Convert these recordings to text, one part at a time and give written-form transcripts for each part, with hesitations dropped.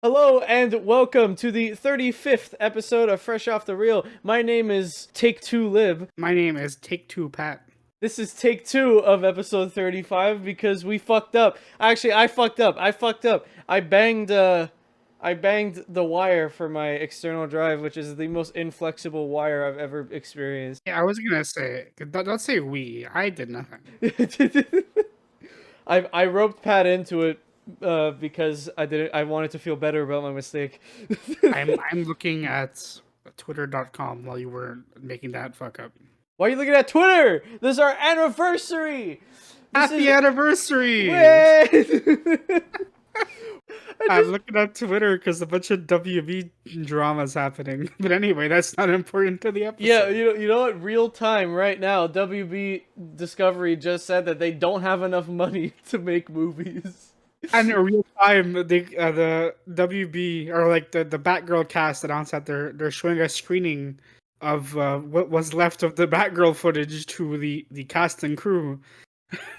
Hello and welcome to the 35th episode of Fresh Off the Reel. My name is Take Two Lib. My name is Take Two Pat. This is take 2 of episode 35 because we fucked up. Actually, I fucked up. I banged the wire for my external drive, which is the most inflexible wire I've ever experienced. Yeah, I was gonna say, don't say we. I did nothing. I roped Pat into it because I wanted to feel better about my mistake. I'm looking at Twitter.com while you were making that fuck up. Why are you looking at Twitter? This is our anniversary. Happy anniversary! Wait. I'm looking at Twitter because a bunch of WB drama's happening. But anyway, that's not important to the episode. Yeah, you know what? Real time right now, WB Discovery just said that they don't have enough money to make movies. And in real time, the WB or like the Batgirl cast announced that they're showing a screening of what was left of the Batgirl footage to the cast and crew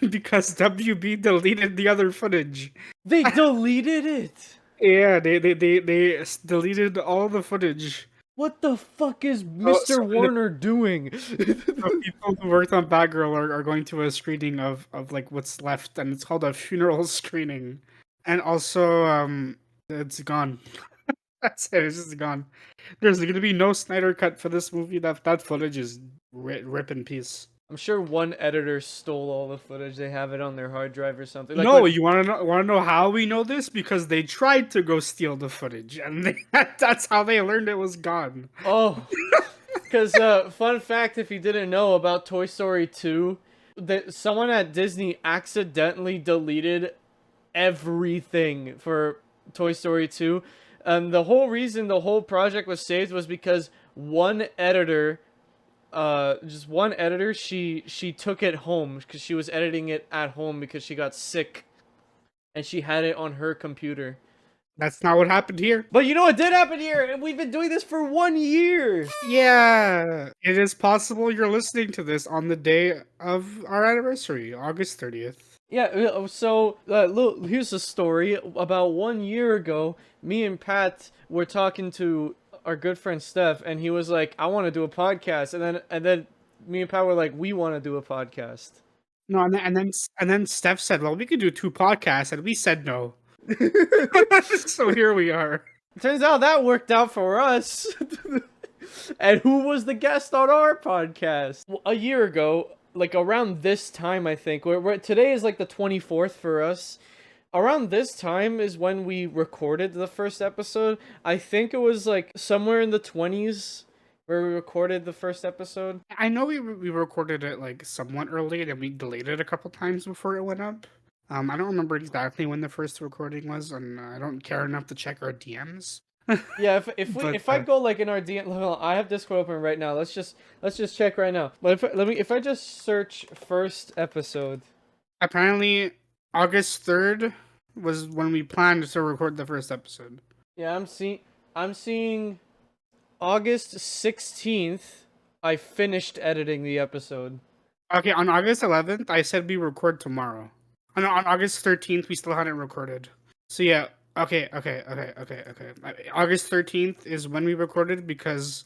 because WB deleted the other footage. They deleted it. Yeah, they deleted all the footage. What the fuck is Mr. Warner doing? The people who worked on Batgirl are going to a screening of like what's left, and it's called a funeral screening. And also, it's gone. That's it. It's just gone. There's going to be no Snyder cut for this movie. That footage is rip in peace. I'm sure one editor stole all the footage. They have it on their hard drive or something. No, you want to know how we know this? Because they tried to go steal the footage, and that's how they learned it was gone. Oh, because fun fact, if you didn't know about Toy Story 2, that someone at Disney accidentally deleted everything for Toy Story 2. And the whole reason the whole project was saved was because one editor, she took it home because she was editing it at home because she got sick and she had it on her computer. That's not what happened here. But you know what did happen here? And we've been doing this for 1 year. Yeah, it is possible you're listening to this on the day of our anniversary, August 30th. Yeah, so look, here's a story. About 1 year ago, me and Pat were talking to our good friend Steph, and he was like, "I want to do a podcast," and then me and Pat were like, "We want to do a podcast." No, and then Steph said, "Well, we could do 2 podcasts," and we said no. So here we are. Turns out that worked out for us. And who was the guest on our podcast? Well, a year ago, like around this time, I think. Today is like the 24th for us. Around this time is when we recorded the first episode. I think it was like somewhere in the 20s where we recorded the first episode. I know we recorded it like somewhat early, and then we delayed it a couple times before it went up. I don't remember exactly when the first recording was, and I don't care enough to check our DMs. Yeah, if I go like in our DM, I have Discord open right now. Let's just check right now. But if I just search first episode. Apparently, August 3rd was when we planned to record the first episode. Yeah, I'm seeing August 16th. I finished editing the episode. Okay, on August 11th, I said we record tomorrow. On August 13th, we still hadn't recorded. So yeah, okay. August 13th is when we recorded because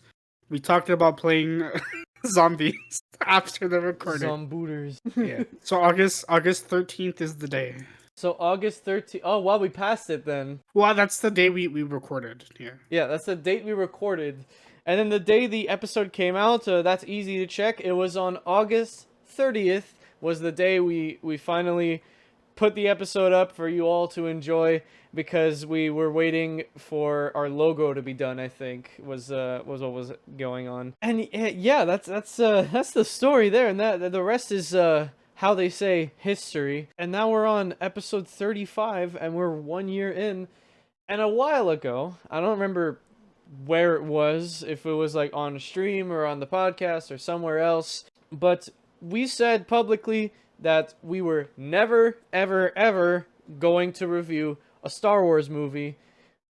we talked about playing zombies after the recording. Zombooters. Yeah. So August 13th is the day. So August 13th. Oh, wow, we passed it then. Well, that's the day we recorded. Yeah. Yeah, that's the date we recorded. And then the day the episode came out, that's easy to check. It was on August 30th was the day we finally put the episode up for you all to enjoy because we were waiting for our logo to be done. I think was what was going on. And yeah, that's the story there, and that the rest is how they say history. And now we're on episode 35, and we're 1 year in. And a while ago, I don't remember where it was, if it was like on a stream or on the podcast or somewhere else, but we said publicly that we were never, ever, ever going to review a Star Wars movie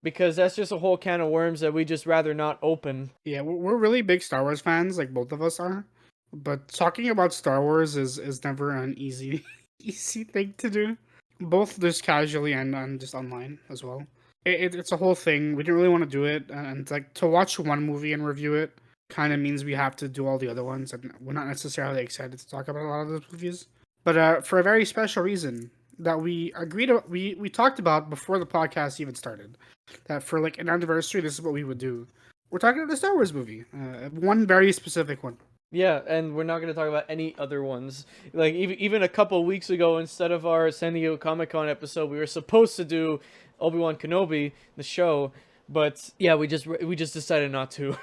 because that's just a whole can of worms that we just rather not open. Yeah, we're really big Star Wars fans, like both of us are. But talking about Star Wars is never an easy thing to do. Both just casually and just online as well. It's a whole thing. We didn't really want to do it, and like to watch one movie and review it kind of means we have to do all the other ones, and we're not necessarily excited to talk about a lot of those movies. But for a very special reason that we agreed, we talked about before the podcast even started, that for like an anniversary, this is what we would do. We're talking about the Star Wars movie, one very specific one. Yeah, and we're not going to talk about any other ones. Like even a couple weeks ago, instead of our San Diego Comic-Con episode, we were supposed to do Obi-Wan Kenobi, the show, but yeah, we just decided not to.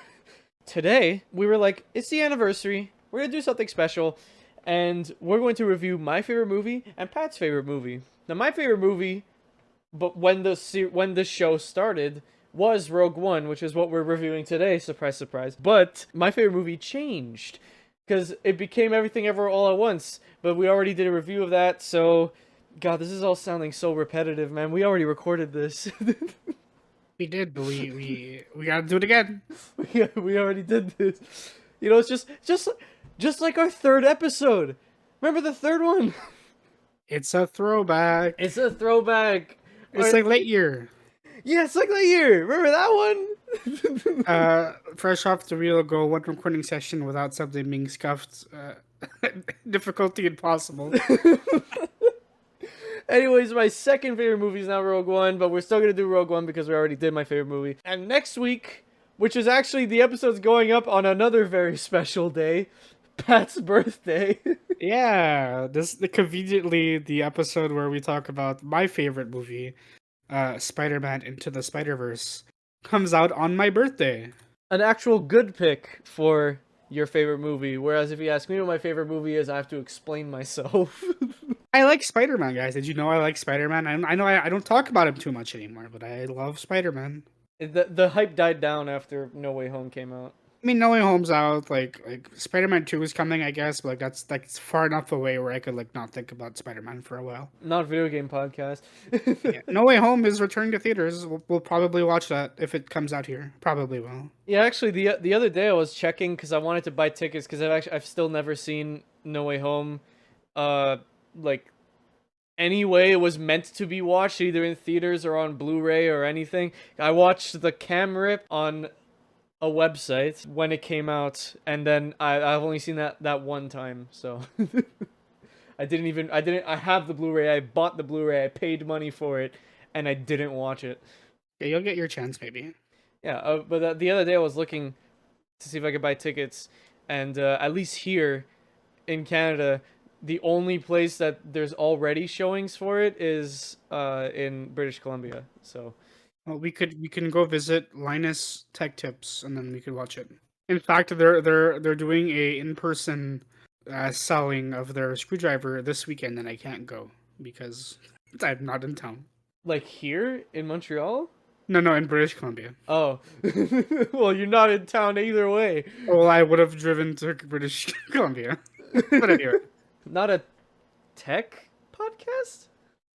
Today, we were like, it's the anniversary. We're going to do something special, and we're going to review my favorite movie and Pat's favorite movie. Now, my favorite movie, but when the show started, was Rogue One, which is what we're reviewing today. Surprise, surprise. But my favorite movie changed because it became Everything Ever All at Once. But we already did a review of that, so God, this is all sounding so repetitive, man. We already recorded this. We did, but we gotta do it again. we already did this. You know, it's just like our third episode. Remember the third one? It's a throwback. It's a throwback. It's like late year. Yeah, it's like Lightyear. Remember that one? Fresh off the reel, go one recording session without something being scuffed. Difficulty impossible. Anyways, my second favorite movie is now Rogue One, but we're still going to do Rogue One because we already did my favorite movie. And next week, which is actually the episode's going up on another very special day, Pat's birthday. Yeah, this is conveniently the episode where we talk about my favorite movie, Spider-Man Into the Spider-Verse, comes out on my birthday. An actual good pick for your favorite movie, whereas if you ask me what my favorite movie is, I have to explain myself. I like Spider-Man, guys. Did you know I like Spider-Man? I know I don't talk about him too much anymore, but I love Spider-Man. The hype died down after No Way Home came out. I mean, No Way Home's out. Like Spider-Man 2 is coming, I guess, but like that's far enough away where I could like not think about Spider-Man for a while. Not video game podcast. Yeah. No Way Home is returning to theaters. We'll probably watch that if it comes out here. Probably will. Yeah, actually, the other day I was checking because I wanted to buy tickets because I've still never seen No Way Home, like anyway it was meant to be watched either in theaters or on Blu-ray or anything. I watched the cam rip on a website when it came out, and then I've only seen that one time, so I have the Blu-ray. I bought the Blu-ray. I paid money for it, and I didn't watch it. Yeah, you'll get your chance maybe. Yeah, but the other day I was looking to see if I could buy tickets, and at least here in Canada, the only place that there's already showings for it is in British Columbia. So, well, we can go visit Linus Tech Tips, and then we could watch it. In fact, they're doing a in-person selling of their screwdriver this weekend, and I can't go because I'm not in town. like here in Montreal? No, in British Columbia. Oh, well, you're not in town either way. Well, I would have driven to British Columbia, but anyway. Not a tech podcast?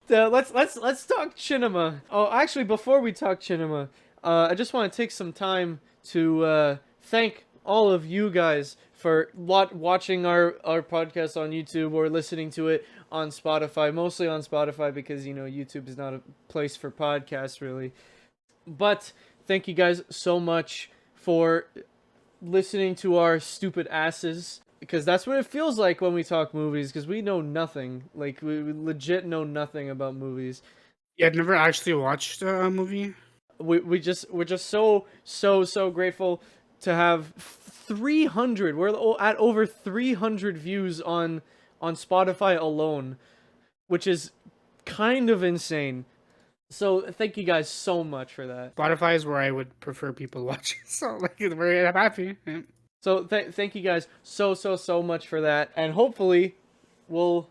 Let's talk cinema. Oh, actually, before we talk cinema, I just want to take some time to thank all of you guys for watching our podcast on YouTube or listening to it on Spotify. Mostly on Spotify because, you know, YouTube is not a place for podcasts, really. But thank you guys so much for listening to our stupid asses. Because that's what it feels like when we talk movies, because we know nothing. Like, we legit know nothing about movies. Yeah, I've never actually watched a movie. We're just so grateful to have 300. We're at over 300 views on Spotify alone, which is kind of insane. So thank you guys so much for that. Spotify is where I would prefer people watch. So like, very happy. Yeah. So thank you guys so much for that, and hopefully we'll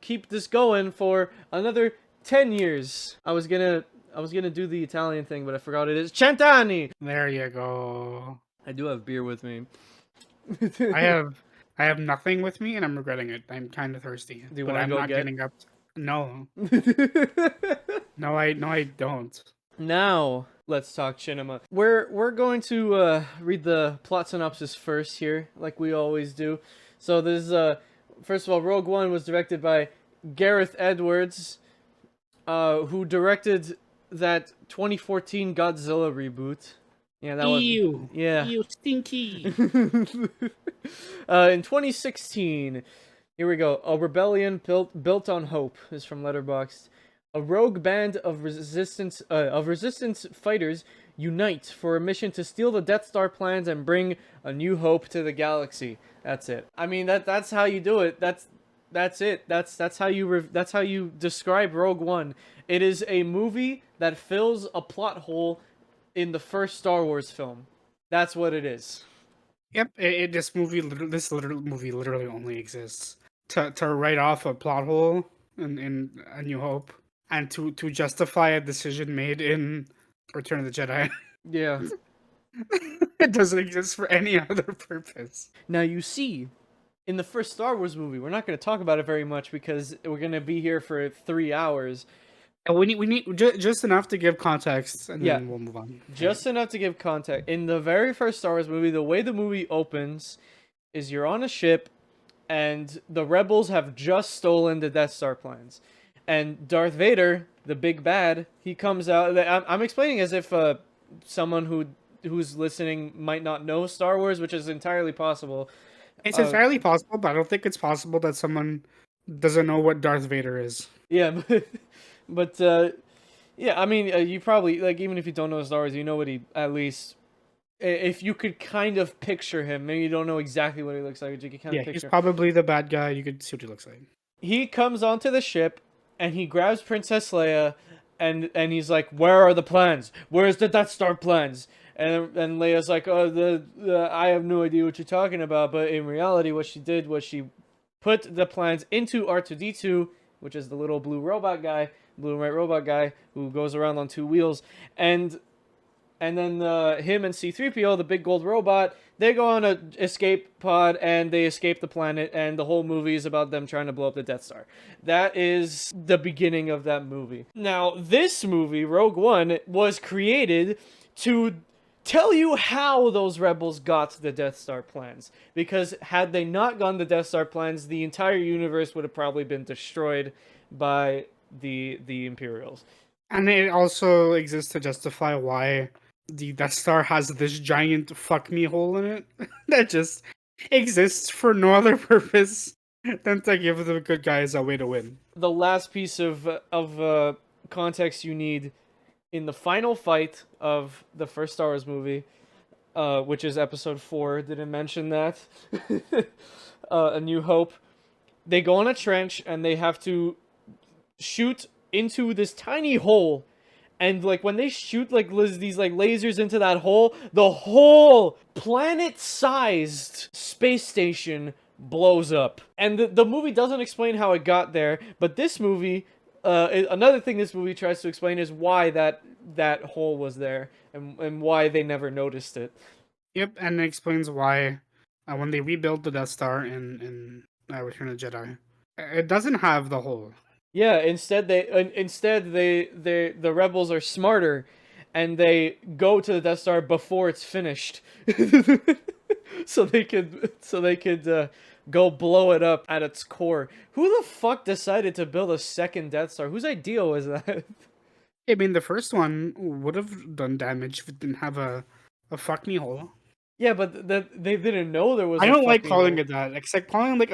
keep this going for another 10 years. I was gonna do the Italian thing, but I forgot it is Cent'anni. There you go. I do have beer with me. I have nothing with me, and I'm regretting it. I'm kind of thirsty. Do you but want to I'm go not get? getting up. No, I don't. Now let's talk cinema. We're going to read the plot synopsis first here, like we always do. So this is first of all, Rogue One was directed by Gareth Edwards, who directed that 2014 Godzilla reboot. Yeah, that was Ew. yeah. Ew, stinky. In 2016, here we go. A rebellion built on hope is from Letterboxd. A rogue band of resistance fighters unite for a mission to steal the Death Star plans and bring a new hope to the galaxy. That's it. I mean that's how you do it. That's it. That's how you describe Rogue One. It is a movie that fills a plot hole in the first Star Wars film. That's what it is. Yep, this movie literally only exists to write off a plot hole in A New Hope and to justify a decision made in Return of the Jedi. Yeah. It doesn't exist for any other purpose. Now you see, in the first Star Wars movie, we're not going to talk about it very much because we're going to be here for 3 hours. And we need just enough to give context, and Yeah. then we'll move on. Just enough to give context. In the very first Star Wars movie, the way the movie opens is you're on a ship and the rebels have just stolen the Death Star plans. And Darth Vader, the big bad, he comes out. I'm explaining as if someone who's listening might not know Star Wars, which is entirely possible. It's entirely possible, but I don't think it's possible that someone doesn't know what Darth Vader is. Yeah, but yeah, I mean, you probably like even if you don't know Star Wars, you know what he at least. If you could kind of picture him, maybe you don't know exactly what he looks like, but you can kind of Yeah, he's picture. probably the bad guy. You could see what he looks like. He comes onto the ship and he grabs Princess Leia, and he's like, "Where are the plans? Where's the Death Star plans?" And Leia's like, "Oh, I have no idea what you're talking about." But in reality, what she did was she put the plans into R2D2, which is the little blue and white robot guy who goes around on 2 wheels, and then him and C-3PO, the big gold robot, they go on a escape pod and they escape the planet, and the whole movie is about them trying to blow up the Death Star. That is the beginning of that movie. Now, this movie, Rogue One, was created to tell you how those rebels got the Death Star plans. Because had they not gotten the Death Star plans, the entire universe would have probably been destroyed by the Imperials. And it also exists to justify why the Death Star has this giant fuck me hole in it that just exists for no other purpose than to give the good guys a way to win. The last piece of context you need in the final fight of the first Star Wars movie, which is Episode 4, didn't mention that. A New Hope. They go in a trench and they have to shoot into this tiny hole. And like when they shoot like these like lasers into that hole, the whole planet-sized space station blows up. And the movie doesn't explain how it got there, but this movie, another thing this movie tries to explain is why that hole was there and why they never noticed it. Yep, and it explains why when they rebuild the Death Star in Return of the Jedi, it doesn't have the hole. Yeah, instead the rebels are smarter, and they go to the Death Star before it's finished, so they could go blow it up at its core. Who the fuck decided to build a second Death Star? Whose idea was that? I mean, the first one would have done damage if it didn't have a fuck me hole. Yeah, but they didn't know there was. I don't like fucking calling hole. it that. It's like calling like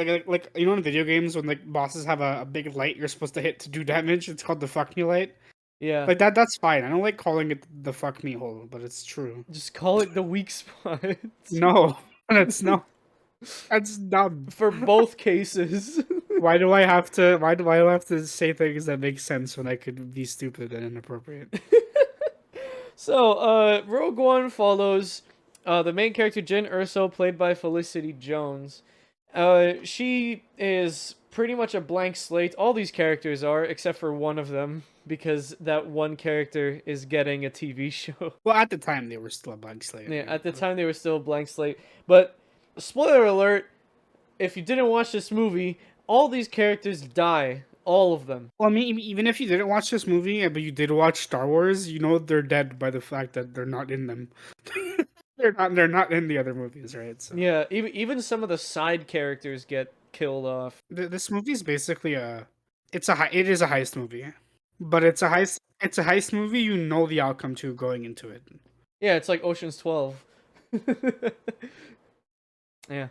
you know in video games when like bosses have a big light you're supposed to hit to do damage. It's called the fuck me light. Yeah, Like that's fine. I don't like calling it the fuck me hole, but it's true. just call it the weak spot. No, that's dumb. For both cases. Why do I have to say things that make sense when I could be stupid and inappropriate? So, Rogue One follows the main character, Jyn Erso, played by Felicity Jones. She is pretty much a blank slate. All these characters are, except for one of them, because that one character is getting a TV show. Well, at the time they were still a blank slate. Yeah, at the time they were still a blank slate. But, spoiler alert, if you didn't watch this movie, all these characters die. All of them. Well, I mean, even if you didn't watch this movie, but you did watch Star Wars, you know they're dead by the fact that they're not in them. They're not in the other movies, right? So. Yeah, even some of the side characters get killed off. This movie is basically it is a heist movie, but it's a heist it's a heist movie. You know the outcome to going into it. Yeah, it's like Ocean's 12. Yeah.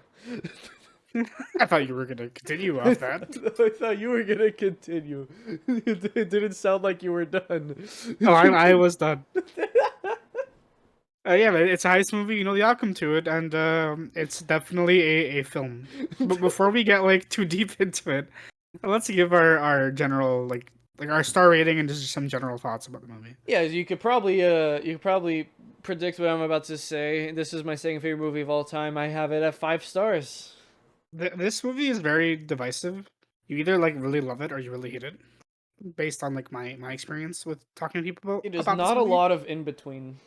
I thought you were gonna continue off that. I thought you were gonna continue. It didn't sound like you were done. Oh, I was done. Yeah, but it's a heist movie. You know the outcome to it, and it's definitely a film. But before we get like too deep into it, let's give our general like our star rating and just some general thoughts about the movie. Yeah, you could probably predict what I'm about to say. This is my second favorite movie of all time. I have it at 5 stars. This movie is very divisive. You either like really love it or you really hate it, based on like my experience with talking to people It is about this not a movie. lot of in between.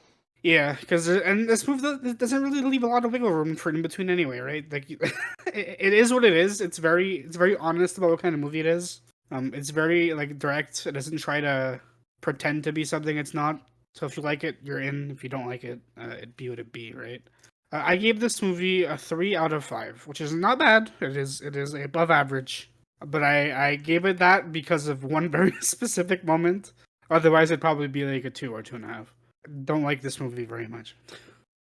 Yeah, because and this movie doesn't really leave a lot of wiggle room for in between anyway, right? Like, it is what it is. It's very honest about what kind of movie it is. It's very like direct. It doesn't try to pretend to be something it's not. So if you like it, you're in. If you don't like it, it'd be what it be, right? I gave this movie a 3 out of 5, which is not bad. It is above average, but I gave it that because of one very specific moment. Otherwise, it'd probably be like a 2 or 2.5. Don't like this movie very much.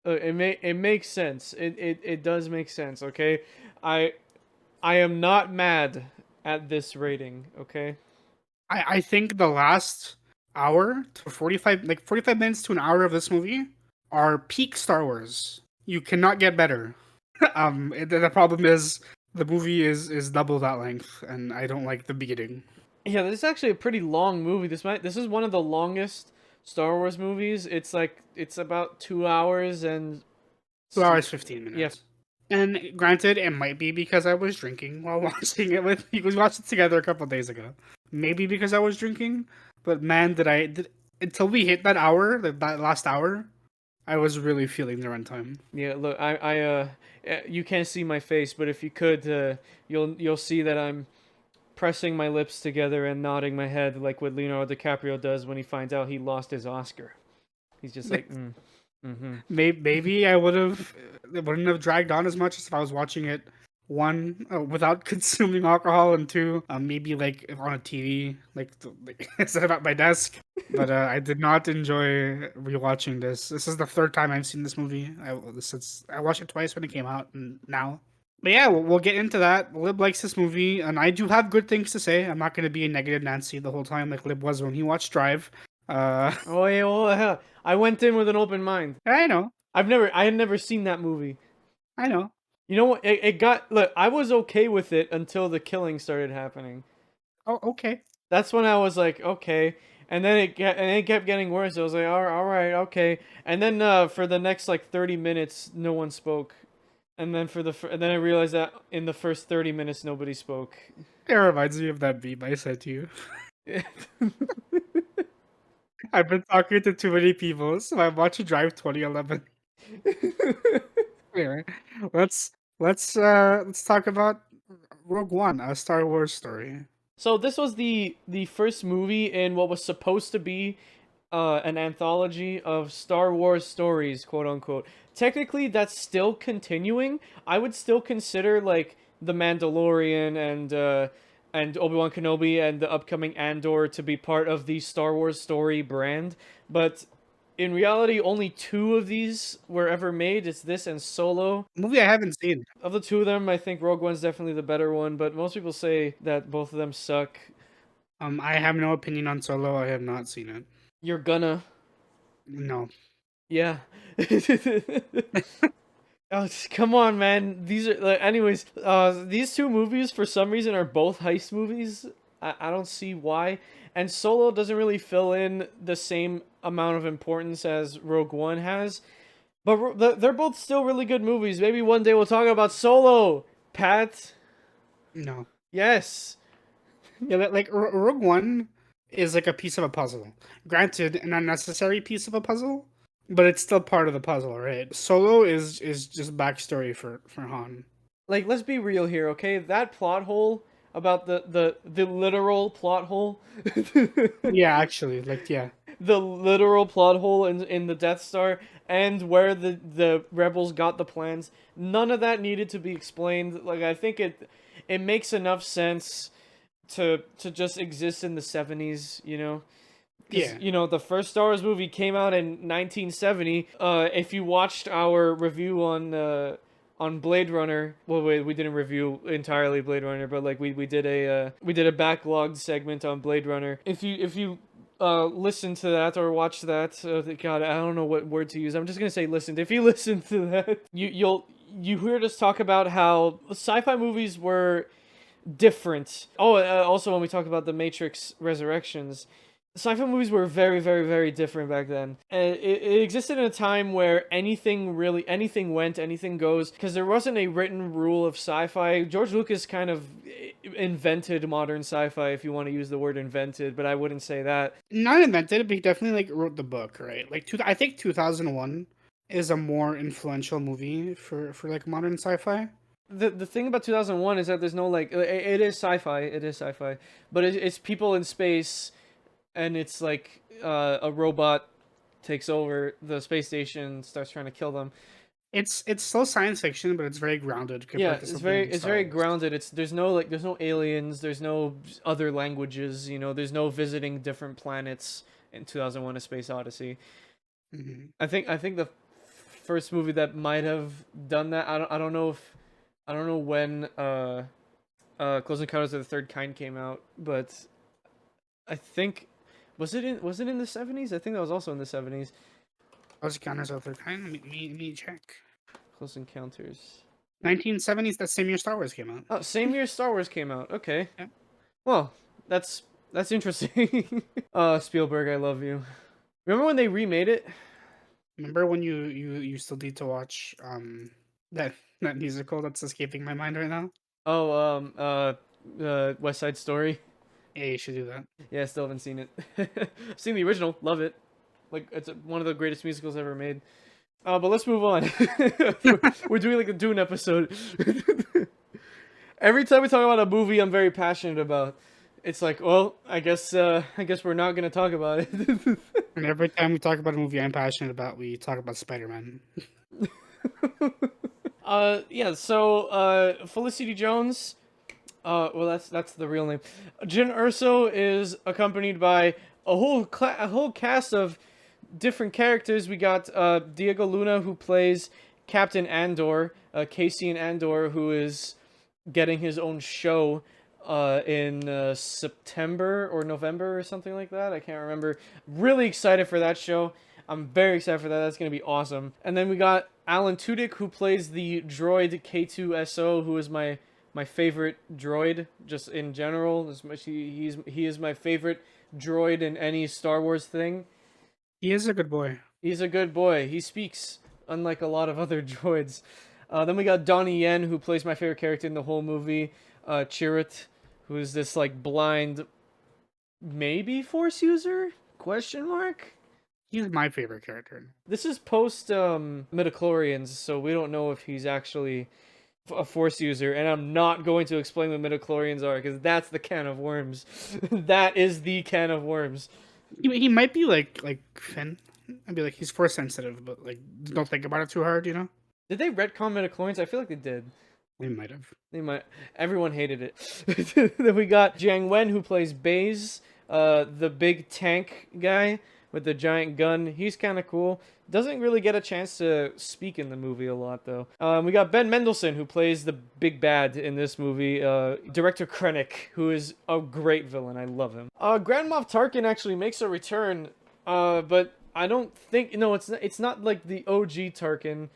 It makes sense. It does make sense. Okay, I I am not mad at this rating. Okay. I think the last hour to 45 minutes to an hour of this movie are peak Star Wars. You cannot get better. The problem is the movie is double that length, and I don't like the beginning. Yeah, this is actually a pretty long movie. This is one of the longest Star Wars movies. It's about 2 hours and 2 hours 15 yeah. minutes. And granted, it might be because I was drinking while watching it with you. We watched it together a couple days ago. Maybe because I was drinking, but man, until we hit that hour, that last hour, I was really feeling the runtime. Yeah, look, you can't see my face, but if you could, you'll see that I'm pressing my lips together and nodding my head like what Leonardo DiCaprio does when he finds out he lost his Oscar. He's just like, mm-hmm. Maybe I would have it wouldn't have dragged on as much as if I was watching it one without consuming alcohol, and two maybe like on a TV like instead of at my desk. But I did not enjoy rewatching this. This is the third time I've seen this movie. I watched it twice when it came out and now. But yeah, we'll get into that. Lib likes this movie, and I do have good things to say. I'm not going to be a negative Nancy the whole time like Lib was when he watched Drive. Oh yeah, well, I went in with an open mind. I know, I had never seen that movie. I know. You know what? It got look. I was okay with it until the killing started happening. Oh, okay. That's when I was like, okay. And then it kept getting worse. I was like, all right, okay. And then for the next like 30 minutes, no one spoke. And then and then I realized that in the first 30 minutes, nobody spoke. It reminds me of that meme I sent to you. I've been talking to too many people, so I'm watching Drive 2011. Anyway, let's let's talk about Rogue One, a Star Wars story. So this was the first movie in what was supposed to be an anthology of Star Wars stories, quote unquote. Technically, that's still continuing. I would still consider like The Mandalorian and Obi-Wan Kenobi and the upcoming Andor to be part of the Star Wars story brand, but in reality, only 2 of these were ever made. It's this and Solo. Movie I haven't seen. Of the 2 of them, I think Rogue One's definitely the better one, but most people say that both of them suck. I have no opinion on Solo. I have not seen it. You're gonna. No. Yeah. Oh, come on, man. These are like, anyways. These 2 movies for some reason are both heist movies. I don't see why. And Solo doesn't really fill in the same amount of importance as Rogue One has. But they're both still really good movies. Maybe one day we'll talk about Solo, Pat. No. Yes. Yeah, like Rogue One is like a piece of a puzzle. Granted, an unnecessary piece of a puzzle, but it's still part of the puzzle, right? Solo is just backstory for Han. Like, let's be real here, okay? That plot hole about the literal plot hole. Yeah, actually, like yeah. The literal plot hole in the Death Star and where the rebels got the plans. None of that needed to be explained. Like, I think it makes enough sense to just exist in the 70s, you know? because Yeah. you know the first Star Wars movie came out in 1970. If you watched our review on Blade Runner, well, we didn't review entirely Blade Runner, but like we did a backlogged segment on Blade Runner. If you listen to that or watch that, God, I don't know what word to use. I'm just gonna say listened. If you listen to that, you heard us talk about how sci-fi movies were different. Oh, also when we talk about the Matrix Resurrections, sci-fi movies were very, very, very different back then. It existed in a time where anything went, anything goes, because there wasn't a written rule of sci-fi. George Lucas kind of invented modern sci-fi, if you want to use the word invented, but I wouldn't say that. Not invented, but he definitely like wrote the book, right? Like I think 2001 is a more influential movie for like modern sci-fi. The thing about 2001 is that there's no like it is sci-fi, but it's people in space, and it's like a robot takes over the space station, starts trying to kill them. It's still science fiction, but it's very grounded Yeah, compared to something like it's Star very Wars. grounded. There's no aliens, there's no other languages, you know, there's no visiting different planets in 2001: A Space Odyssey. Hmm. I think the first movie that might have done that. I don't know when Close Encounters of the Third Kind came out, but I think was it in the 70s? I think that was also in the 70s. Those Encounters of the Third Kind. Let me check. Close Encounters. 1970s. That same year Star Wars came out. Oh, same year Star Wars came out. Okay. Yeah. Well, that's interesting. Spielberg, I love you. Remember when they remade it? Remember when you still need to watch that musical that's escaping my mind right now? Oh, West Side Story. Yeah, you should do that. Yeah, I still haven't seen it. I've seen the original, love it. Like it's one of the greatest musicals ever made. But let's move on. We're doing like a Dune episode. Every time we talk about a movie I'm very passionate about, it's like, well, I guess we're not gonna talk about it. And every time we talk about a movie I'm passionate about, we talk about Spider-Man. Yeah. So, Felicity Jones. Well, that's the real name. Jyn Erso is accompanied by a whole cast of different characters. We got Diego Luna, who plays Captain Andor, Cassian Andor, who is getting his own show in September or November or something like that. I can't remember. Really excited for that show. I'm very excited for that. That's going to be awesome. And then we got Alan Tudyk, who plays the droid K2SO, who is my favorite droid just in general. He is my favorite droid in any Star Wars thing. He is a good boy. He's a good boy. He speaks, unlike a lot of other droids. Then we got Donnie Yen, who plays my favorite character in the whole movie, Chirrut, who is this like blind, maybe Force user? Question mark. He's my favorite character. This is post midichlorians, so we don't know if he's actually a Force user, and I'm not going to explain what midichlorians are because that's the can of worms. That is the can of worms. He might be like Finn. I'd be like he's force sensitive, but like don't think about it too hard, you know. Did they retcon midichlorians? I feel like they did. They might have. They might. Everyone hated it. Then we got Jiang Wen, who plays Baze, the big tank guy with the giant gun. He's kind of cool. Doesn't really get a chance to speak in the movie a lot, though. We got Ben Mendelsohn, who plays the big bad in this movie. Director Krennic, who is a great villain. I love him. Grand Moff Tarkin actually makes a return, but I don't think... No, it's not like the OG Tarkin.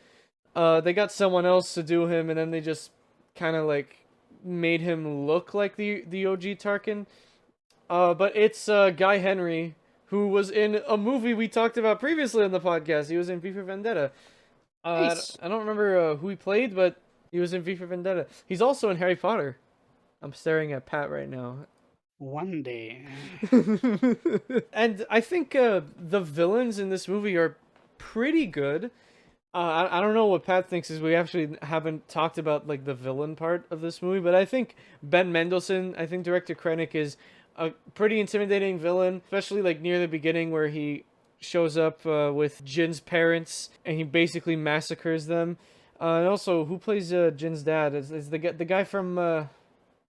They got someone else to do him, and then they just kind of like made him look like the OG Tarkin. But it's Guy Henry, who was in a movie we talked about previously on the podcast. He was in V for Vendetta. Nice. I don't remember who he played, but he was in V for Vendetta. He's also in Harry Potter. I'm staring at Pat right now. One day. And I think the villains in this movie are pretty good. I don't know what Pat thinks, is we actually haven't talked about like the villain part of this movie, but I think Ben Mendelsohn, I think Director Krennic is a pretty intimidating villain, especially like near the beginning where he shows up with Jin's parents and he basically massacres them. And also, who plays Jin's dad? Is the guy from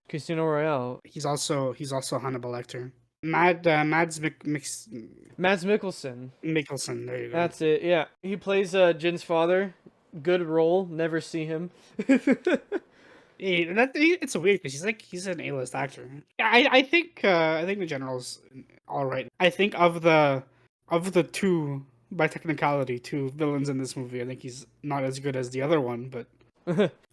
Casino Royale? He's also Hannibal Lecter. Mads Mikkelsen. Mikkelsen. There you go. That's it. Yeah, he plays Jin's father. Good role. Never see him. It's weird because he's an A-list actor. Yeah, I think the general's all right. I think of the two by technicality two villains in this movie, I think he's not as good as the other one, but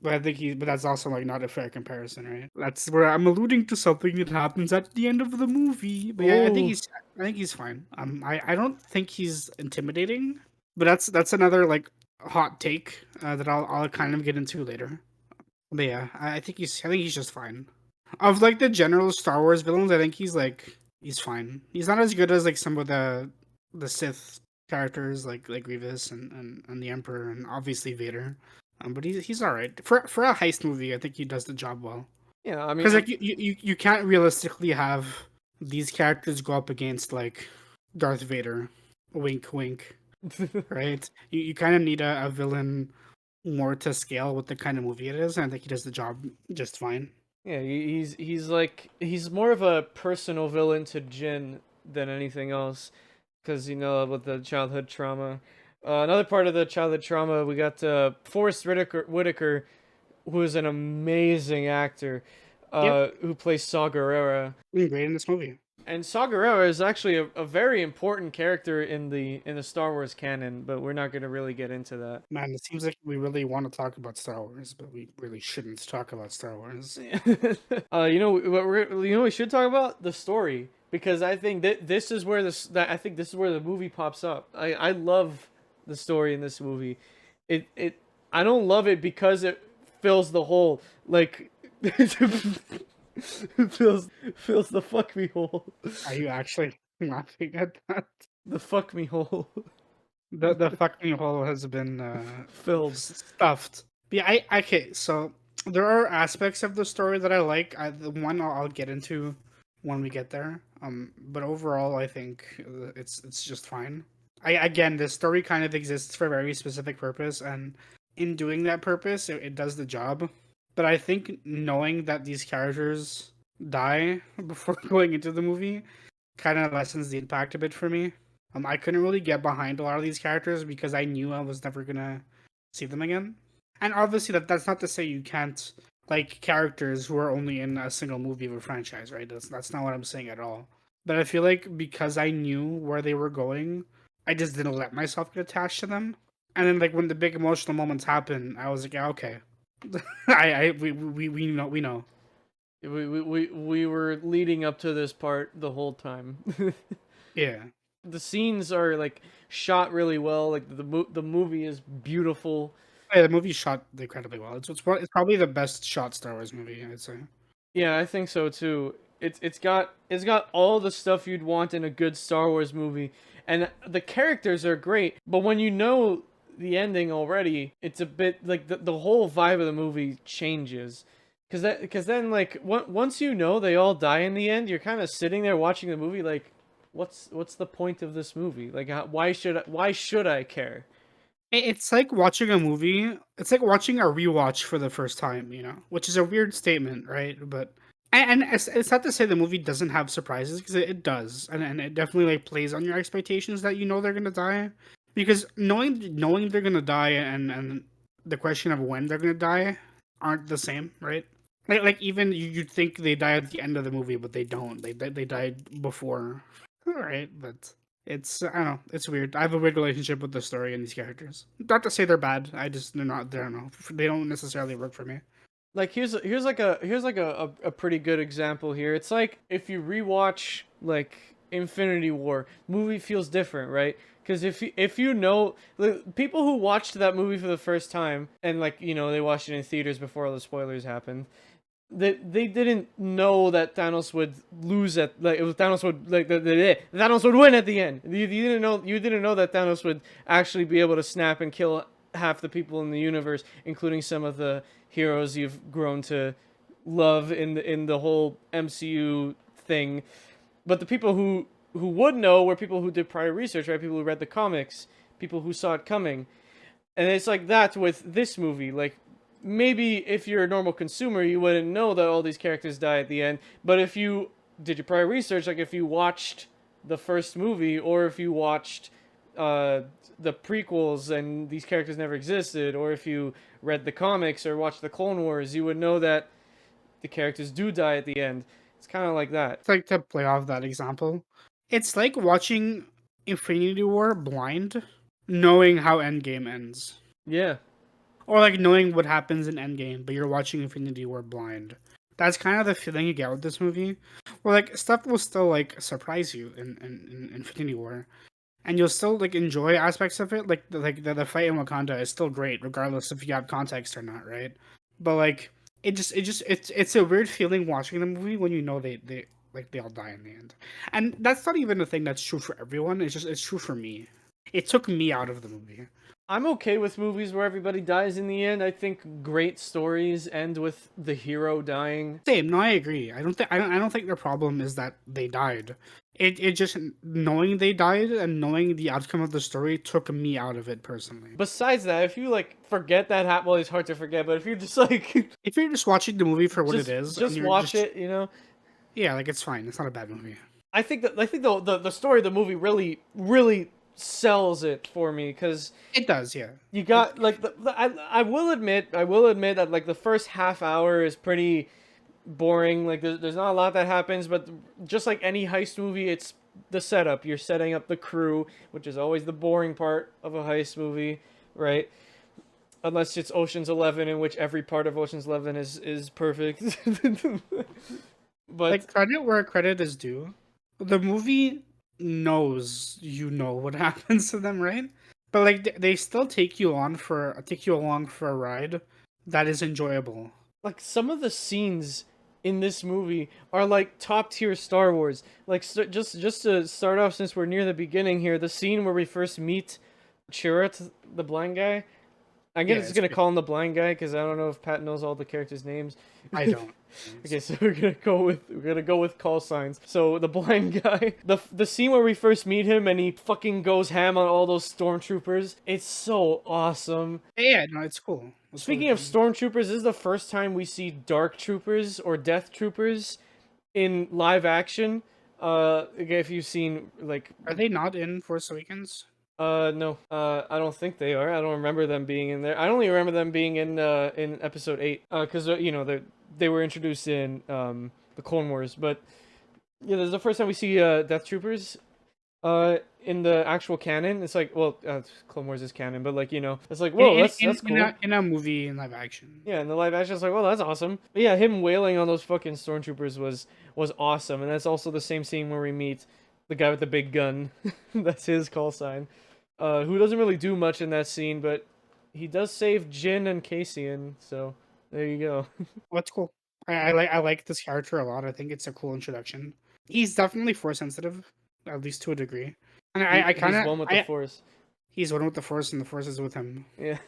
I think but that's also like not a fair comparison, right? That's where I'm alluding to something that happens at the end of the movie. But yeah, Oh, I think he's fine. I don't think he's intimidating, but that's another like hot take that I'll kind of get into later. But yeah, I think he's just fine. Of like the general Star Wars villains, I think he's fine. He's not as good as like some of the Sith characters like Grievous and the Emperor and obviously Vader. But he's all right for a heist movie. I think he does the job well. yeah. I mean, Because like you can't realistically have these characters go up against like Darth Vader, wink wink, right? You kind of need a villain more to scale with the kind of movie it is, and I think he does the job just fine. yeah. He's like he's more of a personal villain to Jin than anything else, because with the childhood trauma. Another part of the childhood trauma, we got Forrest Whitaker, who is an amazing actor, Yep, who plays Saw Gerrera. great in this movie. And Saw Gerrera is actually a very important character in the Star Wars canon, but we're not going to really get into that. Man, it seems like we really want to talk about Star Wars, but we really shouldn't talk about Star Wars. We should talk about the story, because I think that this is where the movie pops up. I love the story in this movie. It I don't love it because it fills the hole, like fills the fuck me hole. Are you actually laughing at that? The fuck me hole. The fucking hole has been Filled. stuffed. But yeah, okay. So there are aspects of the story that I like. The one I'll get into when we get there. But overall, I think it's just fine. Again, this story kind of exists for a very specific purpose, and in doing that purpose, it does the job. But I think knowing that these characters die before going into the movie kind of lessens the impact a bit for me. I couldn't really get behind a lot of these characters because I knew I was never gonna see them again. And obviously, that's not to say you can't like characters who are only in a single movie of a franchise, right? That's not what I'm saying at all. But I feel like because I knew where they were going, I just didn't let myself get attached to them. And then, like when the big emotional moments happen, I was like, yeah, okay, we know we know. We were leading up to this part the whole time. Yeah. The scenes are like shot really well. Like the movie is beautiful. Yeah, the movie shot incredibly well. It's probably the best shot Star Wars movie, I'd say. Yeah, I think so too. It's got all the stuff you'd want in a good Star Wars movie, and the characters are great. But when you know the ending already, it's a bit like the whole vibe of the movie changes. Because then like once you know they all die in the end, you're kind of sitting there watching the movie like, what's the point of this movie? Like, why should I care? It's like watching a movie. It's like watching a rewatch for the first time, which is a weird statement, right? But and it's not to say the movie doesn't have surprises because it does, and it definitely like plays on your expectations that they're gonna die, because knowing they're gonna die and the question of when they're gonna die aren't the same, right? Like even you'd think they die at the end of the movie, but they don't. They died before, right? But it's I don't know. It's weird. I have a weird relationship with the story and these characters. Not to say they're bad. They're not. They don't know. They don't necessarily work for me. Like here's a pretty good example here. It's like if you rewatch like Infinity War, movie feels different, right? Because if you know the people who watched that movie for the first time and like they watched it in theaters before all the spoilers happened, they didn't know that Thanos would lose at like it was Thanos would like Thanos would win at the end. You didn't know that Thanos would actually be able to snap and kill half the people in the universe, including some of the heroes you've grown to love in the whole MCU thing. But the people who would know were people who did prior research, right? People who read the comics, people who saw it coming. And it's like that with this movie. Like maybe if you're a normal consumer, you wouldn't know that all these characters die at the end. But if you did your prior research, like if you watched the first movie or if you watched uh, the prequels and these characters never existed, or if you read the comics or watched the Clone Wars, you would know that the characters do die at the end. It's kind of like that. It's like to play off that example. It's like watching Infinity War blind, knowing how Endgame ends. Yeah. Or like knowing what happens in Endgame, but you're watching Infinity War blind. That's kind of the feeling you get with this movie. Where like stuff will still like surprise you in Infinity War. And you'll still like enjoy aspects of it. Like the fight in Wakanda is still great, regardless if you have context or not, right? But like it's a weird feeling watching the movie when you know they all die in the end. And that's not even a thing that's true for everyone. It's true for me. It took me out of the movie. I'm okay with movies where everybody dies in the end. I think great stories end with the hero dying. Same. No, I agree. I don't think the problem is that they died. It just knowing they died and knowing the outcome of the story took me out of it personally. Besides that, if you like forget that well, it's hard to forget. But if you just like If you're just watching the movie for what it is, and just you're watch it, you know. Yeah, like it's fine. It's not a bad movie. I think the story of the movie really sells it for me because It does, yeah. you got like I will admit that like the first half hour is pretty boring. Like there's not a lot that happens, but just like any heist movie, it's the setup. You're setting up the crew, which is always the boring part of a heist movie, right? Unless it's Ocean's 11, in which every part of Ocean's 11 is perfect. But Like credit where credit is due. The movie knows you know what happens to them, right? But like they still take you along for a ride that is enjoyable. like some of the scenes in this movie are like top tier Star Wars. Like just to start off, since we're near the beginning here, the scene where we first meet Chirrut, the blind guy. I'm Yeah, just it's gonna good. call him the blind guy because I don't know if Pat knows all the characters' names. I don't. Okay, so we're gonna go with call signs. So the blind guy, the scene where we first meet him and he fucking goes ham on all those stormtroopers. It's so awesome. Yeah, no, it's cool. It's Speaking really of stormtroopers, this is the first time we see dark troopers or death troopers in live action. Okay, if you've seen like Are they not in Force Awakens? no, I don't think they are. I don't remember them being in there. I only remember them being in episode 8, because you know they were introduced in the Clone Wars. But yeah, this is the first time we see Death Troopers in the actual canon. It's like, well, Clone Wars is canon, but like, you know, it's like, whoa, that's cool. In a movie in live action. Yeah, in the live action, it's like, well, that's awesome. But yeah, him wailing on those fucking stormtroopers was awesome, and that's also the same scene where we meet the guy with the big gun. That's his call sign. Who doesn't really do much in that scene, but he does save Jin and Cassian, so there you go. Well, it's cool. I like this character a lot. I think it's a cool introduction. He's definitely force sensitive, at least to a degree. And I kind He's of one with the Force. he's one with the force, and the force is with him. Yeah.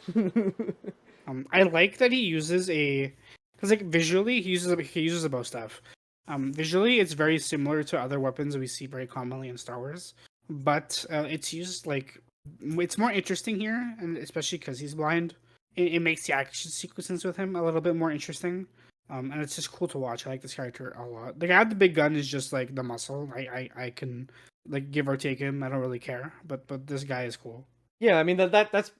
I like that he uses because like visually he uses a bow staff. Visually it's very similar to other weapons we see very commonly in Star Wars, but it's used like it's more interesting here, and especially because he's blind, it makes the action sequences with him a little bit more interesting. And it's just cool to watch. I like this character a lot. The guy with the big gun is just like the muscle. I can like give or take him. I don't really care, but this guy is cool. Yeah, I mean that's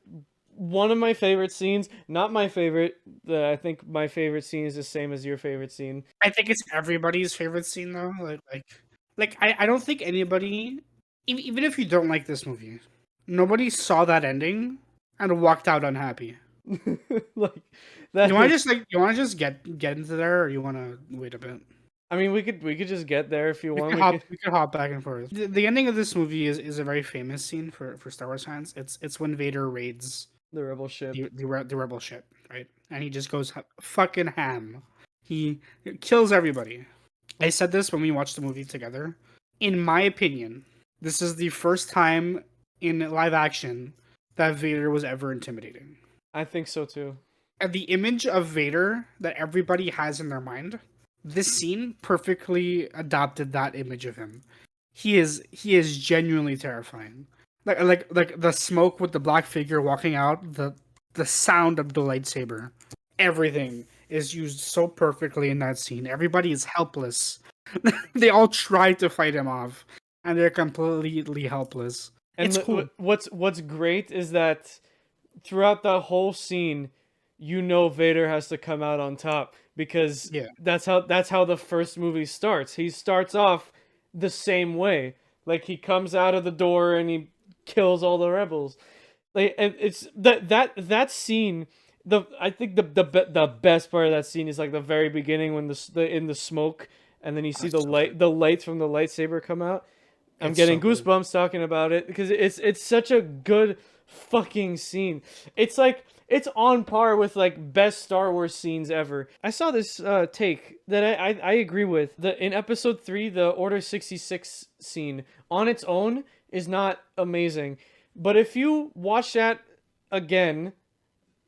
one of my favorite scenes. Not my favorite. I think my favorite scene is the same as your favorite scene. I think it's everybody's favorite scene though. I don't think anybody, even if you don't like this movie, nobody saw that ending and walked out unhappy. Like that. You want to just get into there, or you want to wait a bit? I mean, we could just get there if you want. We could hop back and forth. The ending of this movie is a very famous scene for Star Wars fans. It's when Vader raids The rebel ship. the rebel ship, right? And he just goes fucking ham. He kills everybody. I said this when we watched the movie together. In my opinion, this is the first time in live action that Vader was ever intimidating. I think so too. And the image of Vader that everybody has in their mind, this scene perfectly adopted that image of him. He is genuinely terrifying. Like the smoke with the black figure walking out, the sound of the lightsaber, everything is used so perfectly in that scene. Everybody is helpless They all try to fight him off, and they're completely helpless. And It's cool. what's great is that throughout the whole scene, you know Vader has to come out on top because Yeah, that's how the first movie starts. He starts off the same way. Like he comes out of the door and he kills all the rebels. Like and it's that scene. I think the best part of that scene is like the very beginning when the in the smoke and then you see that's so good. the lights from the lightsaber come out. I'm It's so getting good. goosebumps talking about it because it's such a good fucking scene. It's like it's on par with like best Star Wars scenes ever. I saw this take that I agree with. The in episode 3, the Order 66 scene on its own is not amazing. But if you watch that again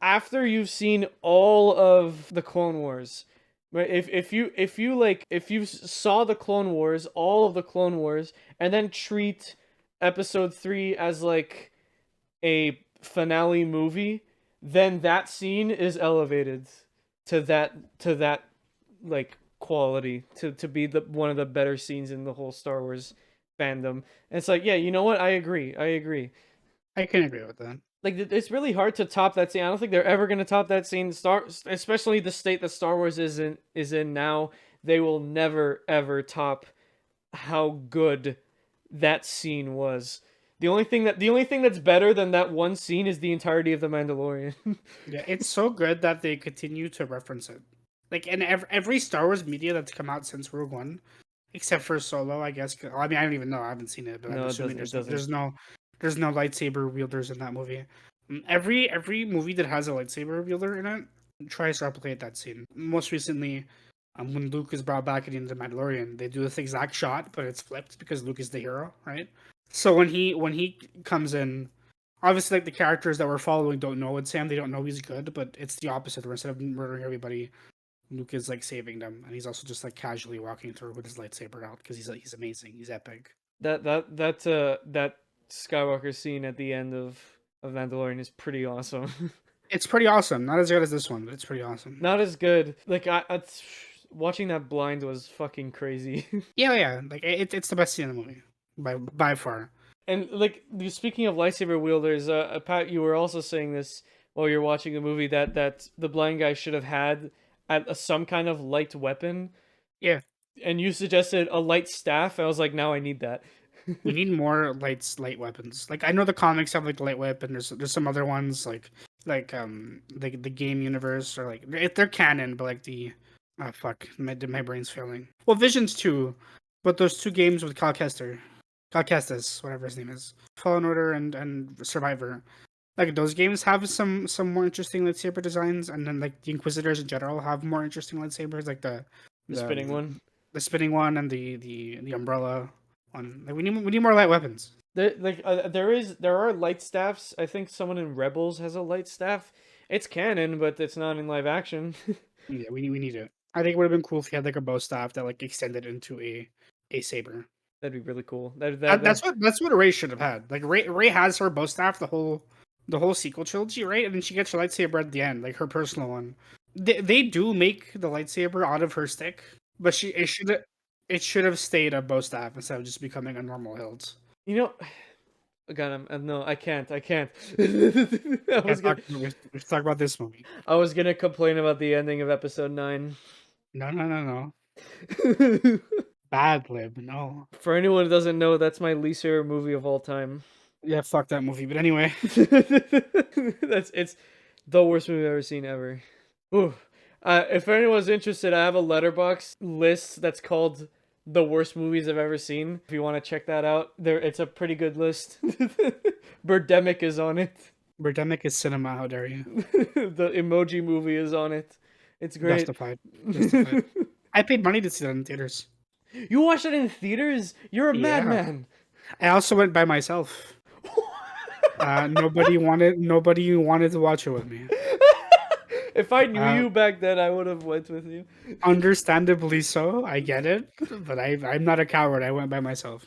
after you've seen all of the Clone Wars, right? If you saw the Clone Wars, all of the Clone Wars, and then treat Episode 3 as like a finale movie, then that scene is elevated to that like quality to be the one of the better scenes in the whole Star Wars fandom. And it's like, yeah, you know what? I agree. I agree. I can agree with that. Like it's really hard to top that scene. I don't think they're ever gonna top that scene. Especially the state that Star Wars is in now. They will never ever top how good that scene was. The only thing that's better than that one scene is the entirety of the Mandalorian. Yeah, it's so good that they continue to reference it. Like in every Star Wars media that's come out since Rogue One, except for Solo, I guess. I mean, I don't even know. I haven't seen it, but I'm No, it assuming doesn't. It doesn't. there's no lightsaber wielders in that movie. Every movie that has a lightsaber wielder in it tries to replicate that scene. Most recently, when Luke is brought back in the Mandalorian, they do this exact shot, but it's flipped because Luke is the hero, right? So when he comes in, obviously like the characters that we're following don't know it's Sam. They don't know he's good, but it's the opposite. Where instead of murdering everybody, Luke is like saving them, and he's also just like casually walking through with his lightsaber out because he's amazing. He's epic. That Skywalker scene at the end of Mandalorian is pretty awesome. It's pretty awesome. Not as good as this one, but it's pretty awesome. Not as good. Like watching that blind was fucking crazy. Yeah. Like it's the best scene in the movie by far. And like speaking of lightsaber wielders, Pat, you were also saying this while you're watching the movie that the blind guy should have had some kind of light weapon, Yeah, and you suggested a light staff. I was like, now I need that. we need more light weapons. Like I know the comics have like the light weapon. There's some other ones like the game universe or like if they're canon, but like the fuck my brain's failing. Well, Visions too, but those two games with Cal Kestis, whatever his name is, Fallen Order and Survivor. Like those games have some more interesting lightsaber designs, and then like the Inquisitors in general have more interesting lightsabers, like The the spinning the, one. the spinning one and the umbrella one. Like we need more light weapons. There are light staffs. I think someone in Rebels has a light staff. It's canon, but it's not in live action. Yeah, we need it. I think it would have been cool if you had like a bow staff that like extended into a saber. That'd be really cool. That That's what Ray should have had. Like Ray has her bow staff the whole sequel trilogy, right? And then she gets her lightsaber at the end, like her personal one. They do make the lightsaber out of her stick, but it should have stayed a bow staff instead of just becoming a normal hilt. you know. God, no, I can't. I can't. Let's talk about this movie. I was gonna complain about the ending of episode 9. No. Bad Lib, no. For anyone who doesn't know, that's my least favorite movie of all time. Yeah, fuck that movie. But anyway, It's the worst movie I've ever seen ever. Ooh. If anyone's interested, I have a Letterboxd list that's called the worst movies I've ever seen. If you want to check that out, it's a pretty good list. Birdemic is on it. Birdemic is cinema. How dare you? The Emoji Movie is on it. It's great. Justified. I paid money to see that in theaters. You watched it in theaters? You're a Yeah. madman. I also went by myself. Nobody wanted to watch it with me. If I knew you back then, I would have went with you. Understandably so. I get it, but I'm not a coward. I went by myself.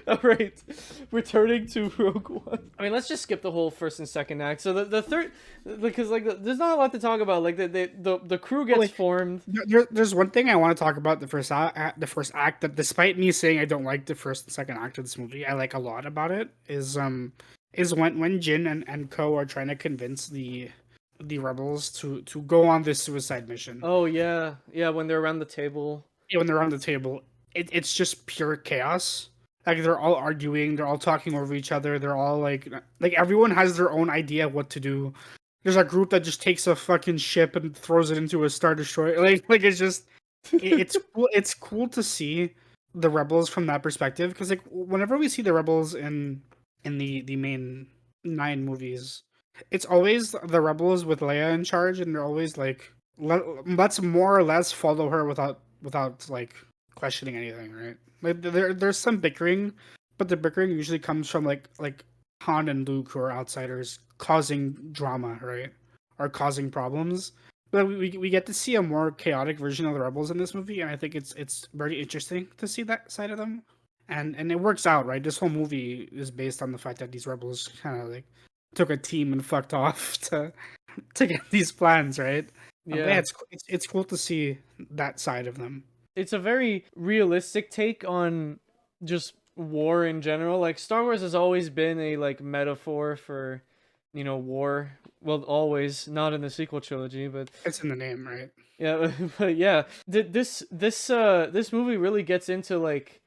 All right, returning to Rogue One. I mean, let's just skip the whole first and second act. So the third, because like there's not a lot to talk about. Like the crew gets formed. There's one thing I want to talk about the first act that, despite me saying I don't like the first and second act of this movie, I like a lot about it. Is when Jin and Co are trying to convince the rebels to go on this suicide mission. Oh yeah, yeah. When they're around the table. Yeah, when they're around the table, it's just pure chaos. Like they're all arguing, they're all talking over each other, they're all like everyone has their own idea of what to do. There's a group that just takes a fucking ship and throws it into a Star Destroyer. Like it's just it's cool. It's cool to see the rebels from that perspective, because like whenever we see the rebels in the main 9 movies, it's always the rebels with Leia in charge, and they're always like, let's more or less follow her without like questioning anything, right? Like there's some bickering, but the bickering usually comes from like Han and Luke, who are outsiders, causing drama, right, or causing problems. But we get to see a more chaotic version of the rebels in this movie, and I think it's very interesting to see that side of them, and it works out, right? This whole movie is based on the fact that these rebels kind of like took a team and fucked off to get these plans, right? Yeah, it's cool to see that side of them. It's a very realistic take on just war in general. Like Star Wars has always been a like metaphor for, war. Well, always, not in the sequel trilogy, but It's in the name, right? yeah, but yeah, this movie really gets into like,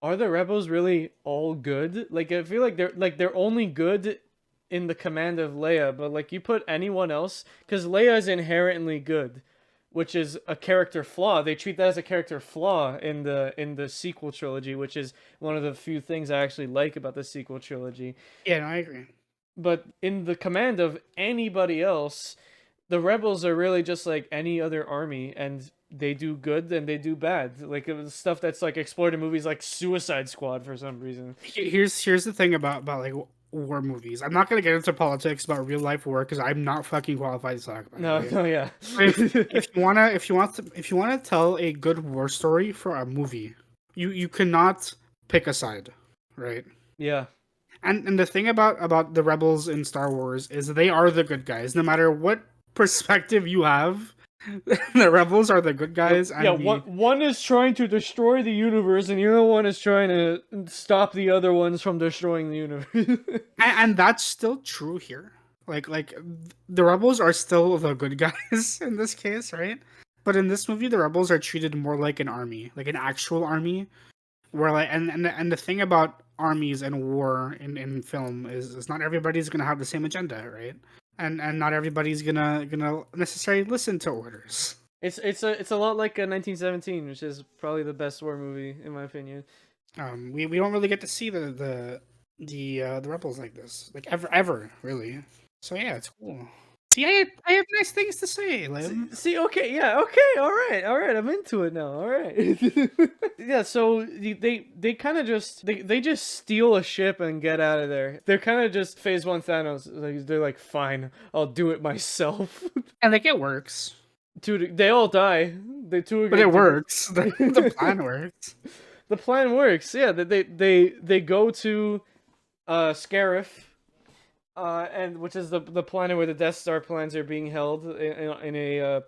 are the rebels really all good? Like I feel like they're only good in the command of Leia, but like you put anyone else, because Leia is inherently good, which is a character flaw. They treat that as a character flaw in the sequel trilogy, which is one of the few things I actually like about the sequel trilogy. Yeah, no, I agree. But in the command of anybody else, the rebels are really just like any other army, and they do good and they do bad. Like it was stuff that's like explored in movies like Suicide Squad for some reason. Here's the thing about like war movies. I'm not gonna get into politics about real life war because I'm not fucking qualified to talk about No, it. Right? no, yeah. If you wanna tell a good war story for a movie, you cannot pick a side, right? Yeah. And the thing about the rebels in Star Wars is they are the good guys, no matter what perspective you have. The rebels are the good guys, and Yeah, one is trying to destroy the universe, and the other one is trying to stop the other ones from destroying the universe. and that's still true here. Like the rebels are still the good guys in this case, right? But in this movie, the rebels are treated more like an army, like an actual army. Where like and the thing about armies and war in film is not everybody's gonna have the same agenda, right? And not everybody's gonna necessarily listen to orders. It's a lot like 1917, which is probably the best war movie in my opinion. We don't really get to see the rebels like this, like ever really. So yeah, it's cool. See, I have nice things to say, Lim. See, okay, yeah, okay, all right, I'm into it now, all right. Yeah, so they kind of just they just steal a ship and get out of there. They're kind of just Phase 1 Thanos. Like they're like, fine, I'll do it myself. And like it works. Dude, they all die. But it works. The plan works. The plan works. Yeah, they go to Scarif. And which is the planet where the Death Star plans are being held in a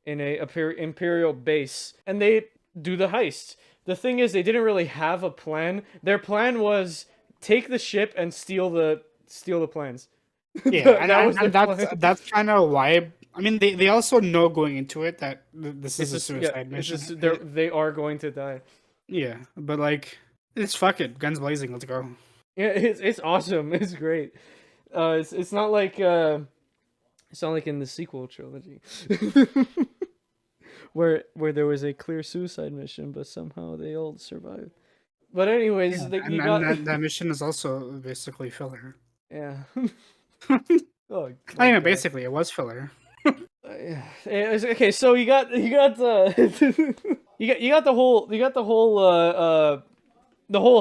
Imperial base, and they do the heist. The thing is, they didn't really have a plan. Their plan was take the ship and steal the plans. Yeah, that's kind of why. I mean, they also know going into it that this is a suicide mission. They are going to die. Yeah, but like, it's fuck it, guns blazing, let's go. Yeah, it's awesome. It's great. It's not like in the sequel trilogy, where there was a clear suicide mission, but somehow they all survived. But anyways, that mission is also basically filler. Yeah. Oh, I mean, basically, it was filler. Okay, so you got you got the whole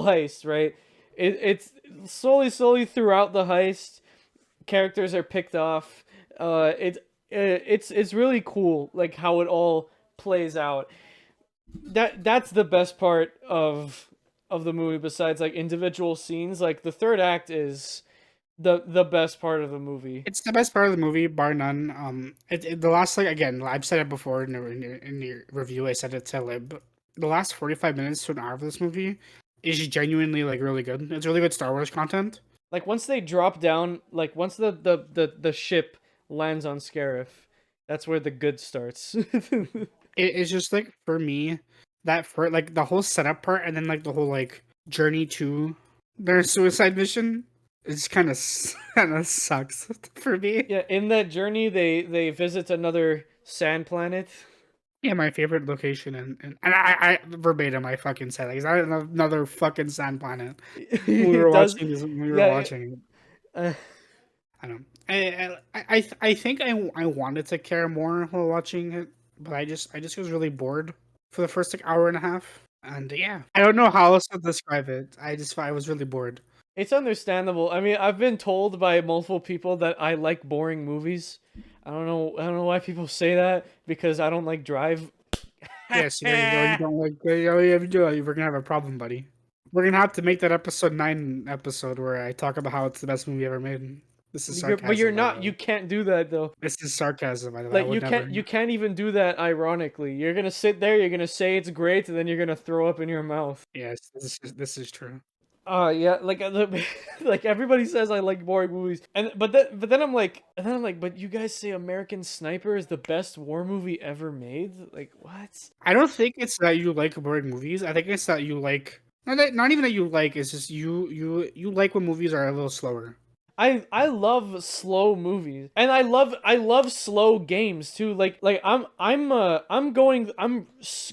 heist, right? It's slowly throughout the heist, characters are picked off. It's really cool, like how it all plays out. That's the best part of of the movie besides like individual scenes. Like the third act is the best part of the movie. It's the best part of the movie, bar none. The last, like, again, I've said it before in the review. I said it to Lib. The last 45 minutes to an hour of this movie is genuinely like really good. It's really good Star Wars content. Like once they drop down, like once the ship lands on Scarif, that's where the good starts. It's just like for me that for like the whole setup part and then like the whole like journey to their suicide mission. It's kind of sucks for me. Yeah, in that journey, they visit another sand planet. Yeah, my favorite location, and I verbatim, I fucking said, like, is that another fucking sand planet? When we were It does. watching this, when we were Yeah. watching it. I don't. I think I wanted to care more while watching it, but I just was really bored for the first like hour and a half, and yeah, I don't know how else to describe it. I was really bored. It's understandable. I mean, I've been told by multiple people that I like boring movies. I don't know. I don't know why people say that because I don't like Drive. Yes, there you go. You don't like. We're gonna have a problem, buddy. We're gonna have to make that episode 9 episode where I talk about how it's the best movie ever made. This is sarcasm. But you're by the not. way. You can't do that though. This is sarcasm. By the way. I Like would never. you can't even do that ironically. You're gonna sit there. You're gonna say it's great, and then you're gonna throw up in your mouth. Yes, this is true. Yeah, like like everybody says I like boring movies, but then I'm like, but you guys say American Sniper is the best war movie ever made. Like what? I don't think it's that you like boring movies. I think it's that you like not even that you like. It's just you like when movies are a little slower. I love slow movies, and I love slow games too. Like I'm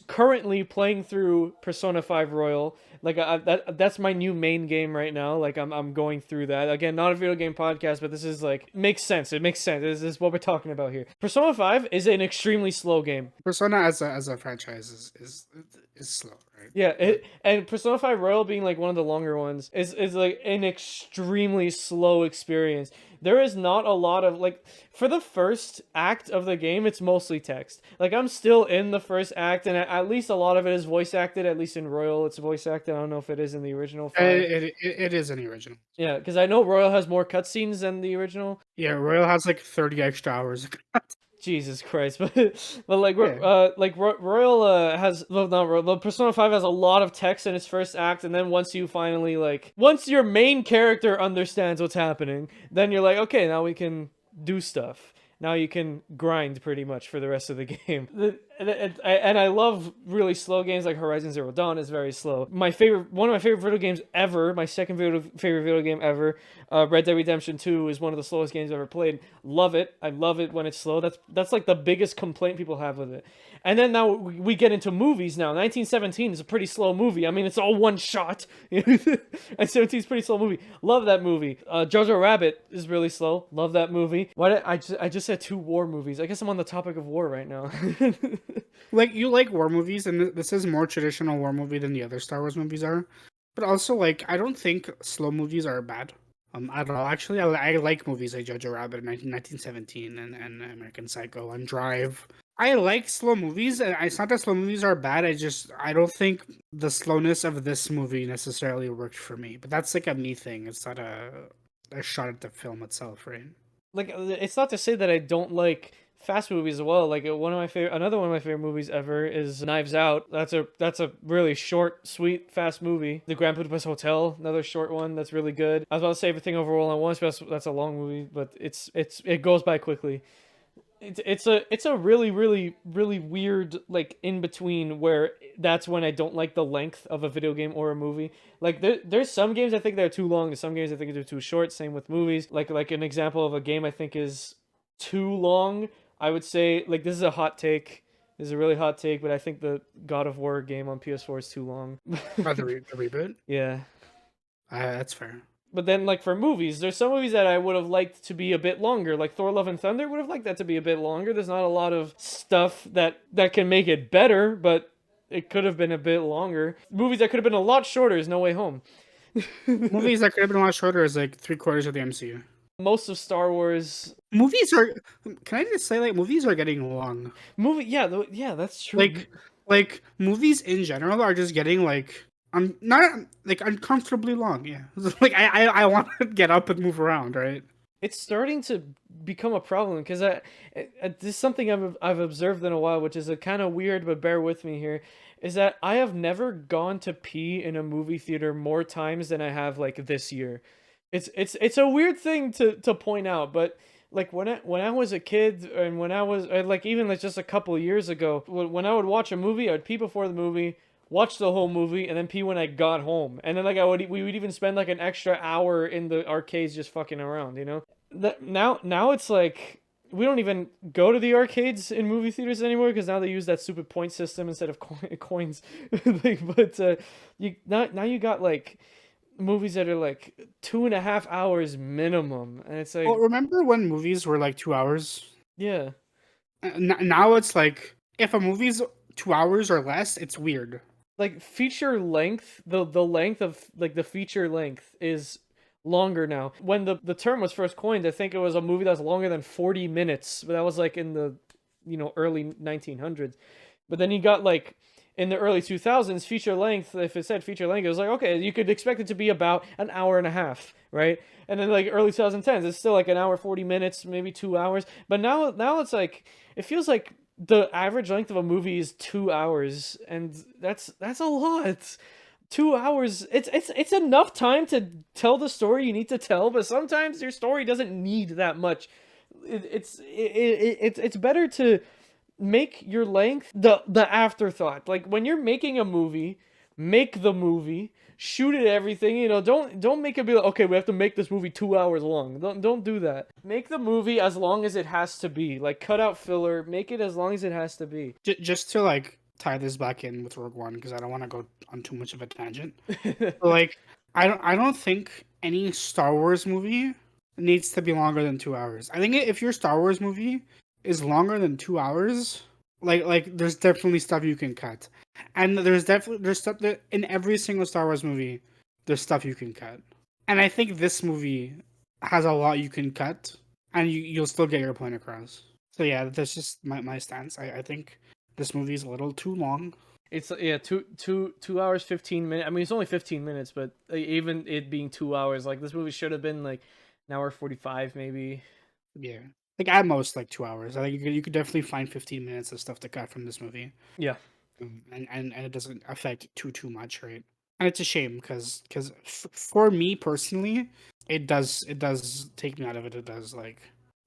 currently playing through Persona 5 Royal. Like that's my new main game right now. Like I'm going through that again. Not a video game podcast, but this is like makes sense. It makes sense. This is what we're talking about here. Persona 5 is an extremely slow game. Persona as a franchise is slow, right? Yeah, and Persona 5 Royal being like one of the longer ones is like an extremely slow experience. There is not a lot of like for the first act of the game, it's mostly text. Like I'm still in the first act, and at least a lot of it is voice acted. At least in Royal, it's voice acted. I don't know if it is in the original 5. It is in the original. Yeah, because I know Royal has more cutscenes than the original. Yeah, Royal has like 30 extra hours. Jesus Christ, but like Royal has well, not Royal, but Persona 5 has a lot of text in its first act, and then once you finally once your main character understands what's happening, then you're like, okay, now we can do stuff. Now you can grind pretty much for the rest of the game. And I love really slow games like Horizon Zero Dawn is very slow. One of my favorite video games ever, my second favorite video game ever, Red Dead Redemption 2 is one of the slowest games I've ever played. Love it. I love it when it's slow. That's like the biggest complaint people have with it. And then now we get into movies now. 1917 is a pretty slow movie. I mean, it's all one shot. And 17 is a pretty slow movie. Love that movie. Jojo Rabbit is really slow. Love that movie. I just said 2 war movies. I guess I'm on the topic of war right now. Like you like war movies, and this is more traditional war movie than the other Star Wars movies are. But also, like, I don't think slow movies are bad. At all. Actually, I like movies like Jojo Rabbit, 1917, and American Psycho, and Drive. I like slow movies, and it's not that slow movies are bad. I don't think the slowness of this movie necessarily worked for me. But that's like a me thing. It's not a shot at the film itself, right? Like, it's not to say that I don't like fast movies as well. Like another one of my favorite movies ever is Knives Out. That's a really short, sweet, fast movie. The Grand Budapest Hotel, another short one that's really good. I was about to say Everything Over All at Once, but that's a long movie, but it goes by quickly. It's a really weird like in between where that's when I don't like the length of a video game or a movie. Like there's some games I think they're too long, and some games I think they're too short. Same with movies. Like an example of a game I think is too long, I would say, like, this is a hot take. This is a really hot take, but I think the God of War game on PS4 is too long. Oh, the reboot? Yeah. That's fair. But then, like, for movies, there's some movies that I would have liked to be a bit longer. Like Thor: Love and Thunder would have liked that to be a bit longer. There's not a lot of stuff that can make it better, but it could have been a bit longer. Movies that could have been a lot shorter is No Way Home. Movies that could have been a lot shorter is like 3/4 of the MCU. Most of Star Wars movies are. Can I just say, like, movies are getting long? Yeah, that's true. Like movies in general are just getting like not like uncomfortably long. Yeah, like I want to get up and move around. Right. It's starting to become a problem because this is something I've observed in a while, which is a kind of weird, but bear with me here, is that I have never gone to pee in a movie theater more times than I have like this year. It's a weird thing to point out, but like when I was a kid and when I was like even like just a couple of years ago, when I would watch a movie, I'd pee before the movie, watch the whole movie, and then pee when I got home. And then like we would even spend like an extra hour in the arcades just fucking around, you know? That now it's like we don't even go to the arcades in movie theaters anymore because now they use that stupid point system instead of coins. Like, but you now you got like movies that are like 2.5 hours minimum, and it's like Well, remember when movies were like 2 hours? yeah, Now it's like if a movie's 2 hours or less, it's weird. like feature length, the length of like the feature length is longer now. When the term was first coined, I think it was a movie that was longer than 40 minutes, but that was like in the early 1900s. But then you got like in the early 2000s feature length, if it said feature length, it was like okay, you could expect it to be about an hour and a half, right? And then like early 2010s, it's still like an hour 40 minutes, maybe 2 hours. But now it's like it feels like the average length of a movie is 2 hours, and that's a lot. 2 hours, it's enough time to tell the story you need to tell, but sometimes your story doesn't need that much. It's better to make your length the afterthought. Like when you're making a movie, make the movie, shoot it, everything. Don't make it be like, okay, we have to make this movie 2 hours long. Don't do that. Make the movie as long as it has to be. Like cut out filler. Make it as long as it has to be. Just to like tie this back in with Rogue One because I don't want to go on too much of a tangent. Like I don't think any Star Wars movie needs to be longer than 2 hours. I think if your Star Wars movie is longer than 2 hours, like there's definitely stuff you can cut, and there's stuff that in every single Star Wars movie there's stuff you can cut, and I think this movie has a lot you can cut, and you'll still get your point across. So yeah, that's just my stance. I think this movie is a little too long. It's yeah, 2 hours 15 minutes. I mean, it's only 15 minutes, but even it being 2 hours, like this movie should have been like an hour 45 maybe. Yeah. Like at most like 2 hours. I think you could definitely find 15 minutes of stuff to cut from this movie. Yeah. And it doesn't affect too much, right? And it's a shame because for me personally, it does take me out of it. It does like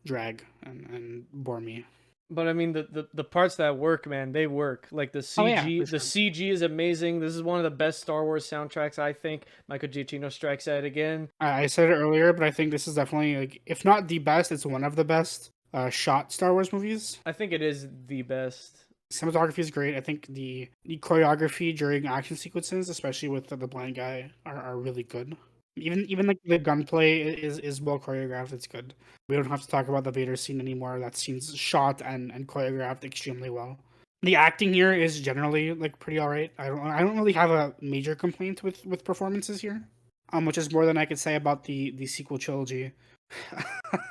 drag and bore me. But I mean, the parts that work, man, they work. Like the Oh yeah, CG, for the sure. CG is amazing. This is one of the best Star Wars soundtracks, I think. Michael Giacchino strikes at it again. I said it earlier, but I think this is definitely like if not the best, it's one of the best shot Star Wars movies. I think it is the best. Cinematography is great. I think the choreography during action sequences, especially with the blind guy, are really good. Even like the gunplay is well choreographed. It's good. We don't have to talk about the Vader scene anymore. That scene's shot and choreographed extremely well. The acting here is generally like pretty alright. I don't really have a major complaint with performances here. Which is more than I could say about the sequel trilogy.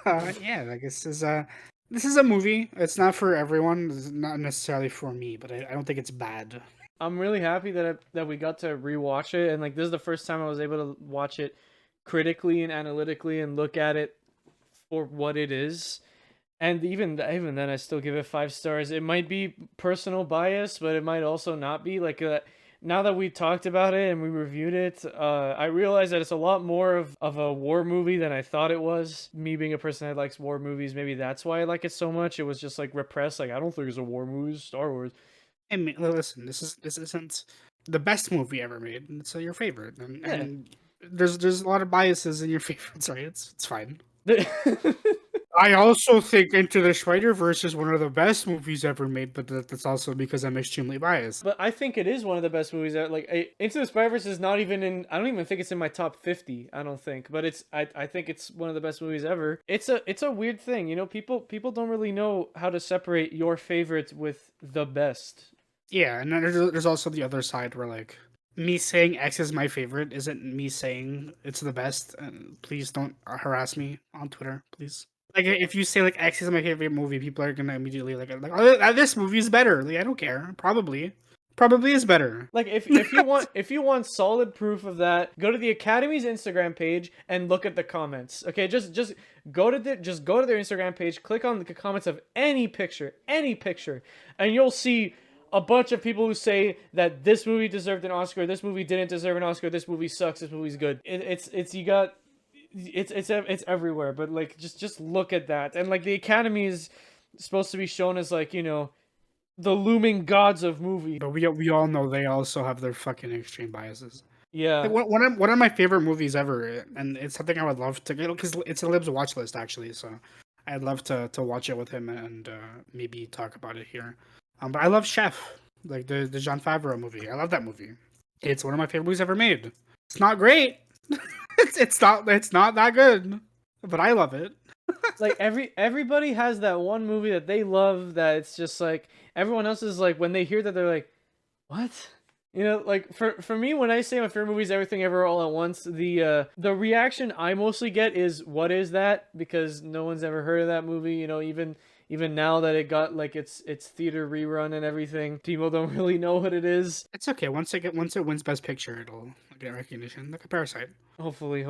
Yeah, like this is a movie. It's not for everyone. It's not necessarily for me, but I don't think it's bad. I'm really happy that we got to rewatch it, and like this is the first time I was able to watch it critically and analytically and look at it for what it is. And even then, I still give it 5 stars. It might be personal bias, but it might also not be. Like now that we talked about it and we reviewed it, I realize that it's a lot more of a war movie than I thought it was. Me being a person that likes war movies, maybe that's why I like it so much. It was just like repressed. Like I don't think it's a war movie. It's Star Wars. I mean, listen, this isn't the best movie ever made. It's your favorite, Yeah. and there's a lot of biases in your favorites, right? It's fine. I also think Into the Spider-Verse is one of the best movies ever made, but that's also because I'm extremely biased. But I think it is one of the best movies that like Into the Spider-Verse is not even in. I don't even think it's in my top 50. I don't think, but I think it's one of the best movies ever. It's a weird thing, People don't really know how to separate your favorite with the best. Yeah, and then there's also the other side where like me saying X is my favorite isn't me saying it's the best. And please don't harass me on Twitter, please. Like if you say like X is my favorite movie, people are gonna immediately like oh, this movie is better. Like I don't care, probably, probably is better. Like if you want solid proof of that, go to the Academy's Instagram page and look at the comments. Okay, just go to their Instagram page, click on the comments of any picture, and you'll see a bunch of people who say that this movie deserved an Oscar, this movie didn't deserve an Oscar, this movie sucks, this movie's good. It's everywhere, but like just look at that. And like the Academy is supposed to be shown as like, you know, the looming gods of movie. But we all know they also have their fucking extreme biases. Yeah. Like one of my favorite movies ever, and it's something I would love to get because it's a Lib's watch list actually. So I'd love to watch it with him and maybe talk about it here. But I love Chef, like the Jon Favreau movie. I love that movie. It's one of my favorite movies ever made. It's not great. it's not that good, but I love it. Like everybody has that one movie that they love that it's just like everyone else is like when they hear that they're like, what? You know, like for me when I say my favorite movie is Everything Ever All at Once, the reaction I mostly get is what is that? Because no one's ever heard of that movie. You know, even now that it got like its theater rerun and everything, people don't really know what it is. It's okay. Once it wins Best Picture, it'll get recognition. Like a Parasite. Hopefully.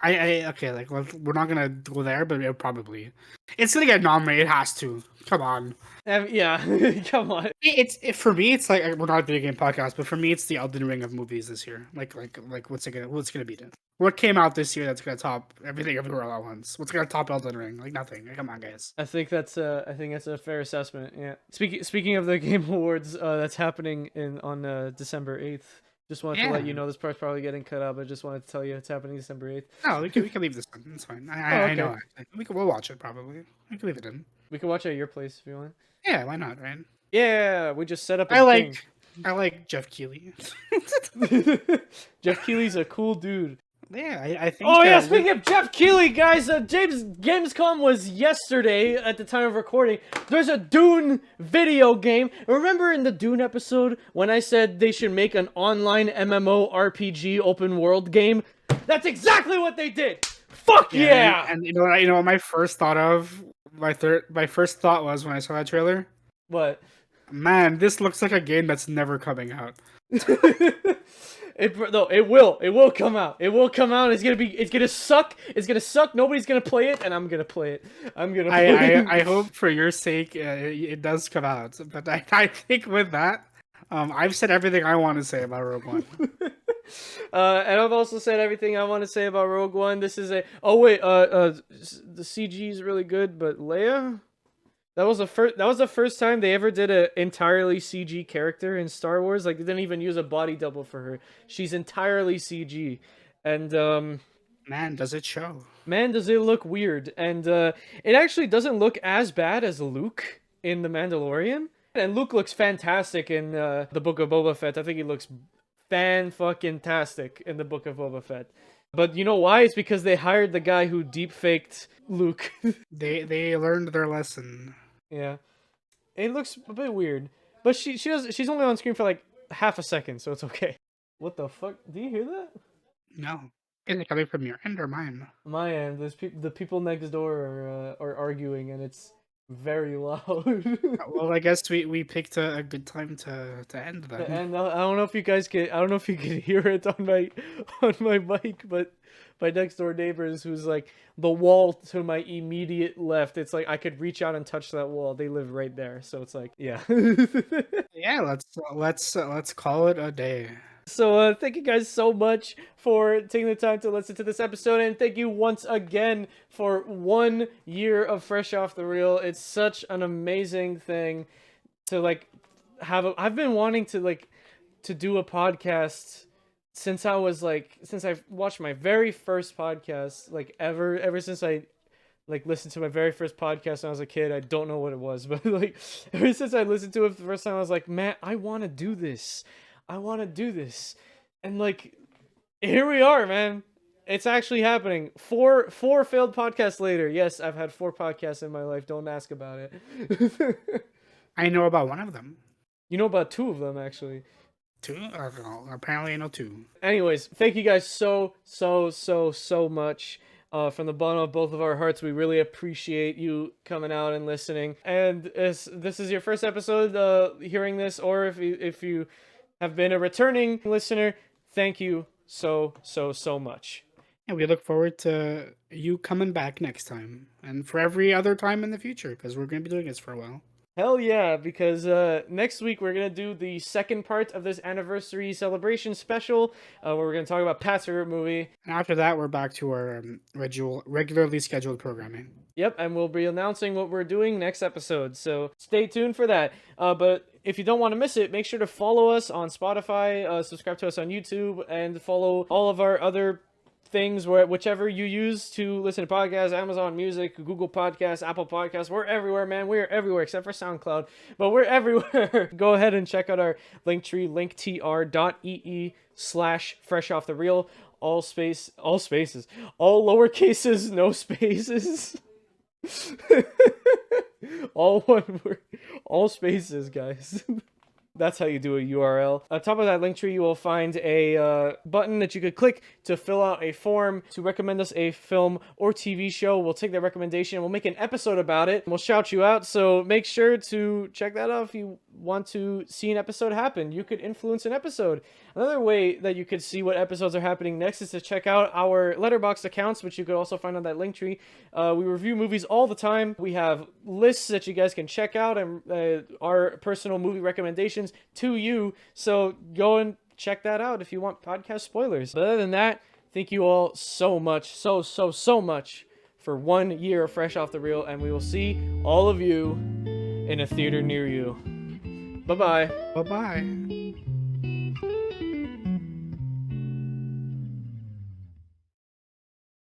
I okay, like we're not gonna go there, but it's gonna get nominated. It has to. Come on. Yeah, come on. For me, it's like we're not a video game podcast, but for me, it's the Elden Ring of movies this year. Like what's gonna beat it? What came out this year that's gonna top Everything Everywhere All at Once? What's gonna top Elden Ring? Like nothing. Like, come on, guys. I think that's a fair assessment. Yeah. Speaking of the Game Awards, that's happening on December 8th. Just wanted to let you know this part's probably getting cut out, but just wanted to tell you it's happening December 8th. No, we can leave this in. It's fine. I know. We'll watch it probably. We can leave it in. We can watch it at your place if you want. Yeah, why not, right? Yeah, we just set up. I like Jeff Keighley. Jeff Keighley's a cool dude. Yeah, I think. Oh yeah, speaking of Jeff Keighley, guys, Gamescom was yesterday at the time of recording. There's a Dune video game. Remember in the Dune episode when I said they should make an online MMORPG open world game? That's exactly what they did. Fuck yeah! And you know what my first thought was when I saw that trailer? What? Man, this looks like a game that's never coming out. It will come out. It will come out. It's gonna suck. It's gonna suck. Nobody's gonna play it, and I'm gonna play it. I hope for your sake it does come out. But I think with that, I've said everything I want to say about Rogue One. And I've also said everything I want to say about Rogue One. This is the CG is really good, but Leia. That was the first time they ever did an entirely CG character in Star Wars. Like they didn't even use a body double for her. She's entirely CG, and man, does it show? Man, does it look weird? And it actually doesn't look as bad as Luke in The Mandalorian. And Luke looks fantastic in the Book of Boba Fett. I think he looks fan-fucking-tastic in the Book of Boba Fett. But you know why? It's because they hired the guy who deep-faked Luke. They learned their lesson. Yeah, it looks a bit weird, but she's only on screen for like half a second, so it's okay. What the fuck? Do you hear that? No, is it coming from your end or mine? My end. The people next door are arguing, and it's very loud. Well, I guess we picked a good time to end that. And I don't know if you guys can. I don't know if you can hear it on my mic, but my next door neighbors, who's like the wall to my immediate left. It's like I could reach out and touch that wall. They live right there, so it's like yeah. Yeah, let's call it a day. So thank you guys so much for taking the time to listen to this episode, and thank you once again for 1 year of Fresh Off the Reel. It's such an amazing thing to like have. I've been wanting to do a podcast since I watched my very first podcast, like ever since I listened to my very first podcast when I was a kid. I don't know what it was, but like ever since I listened to it for the first time, I was like, man, I want to do this. And like, here we are, man. It's actually happening. Four failed podcasts later. Yes, I've had 4 podcasts in my life. Don't ask about it. I know about one of them. You know about 2 of them, actually. 2? Apparently I know 2. Anyways, thank you guys so much. From the bottom of both of our hearts, we really appreciate you coming out and listening. And if this is your first episode hearing this, or if you have been a returning listener, thank you so much. And we look forward to you coming back next time and for every other time in the future, because we're going to be doing this for a while. Hell yeah, because next week we're going to do the second part of this anniversary celebration special, where we're going to talk about Pat's favorite movie. And after that, we're back to our regularly scheduled programming. Yep, and we'll be announcing what we're doing next episode, so stay tuned for that. But if you don't want to miss it, make sure to follow us on Spotify, subscribe to us on YouTube, and follow all of our other things, whichever you use to listen to podcasts, Amazon Music, Google Podcasts, Apple Podcasts. We're everywhere, man. We're everywhere except for SoundCloud, but we're everywhere. Go ahead and check out our Linktree, linktr.ee/fresh-off-the-reel. All spaces, all lowercases, no spaces. All one word, all spaces, guys. That's how you do a URL. On top of that link tree, you will find a button that you could click to fill out a form to recommend us a film or TV show. We'll take that recommendation. We'll make an episode about it. We'll shout you out. So make sure to check that out if you want to see an episode happen. You could influence an episode. Another way that you could see what episodes are happening next is to check out our Letterboxd accounts, which you could also find on that link tree. We review movies all the time. We have lists that you guys can check out and our personal movie recommendations to you. So go and check that out if you want podcast spoilers. But other than that, thank you all so much, so much for 1 year of Fresh Off the Reel, and we will see all of you in a theater near you. Bye-bye. Bye-bye.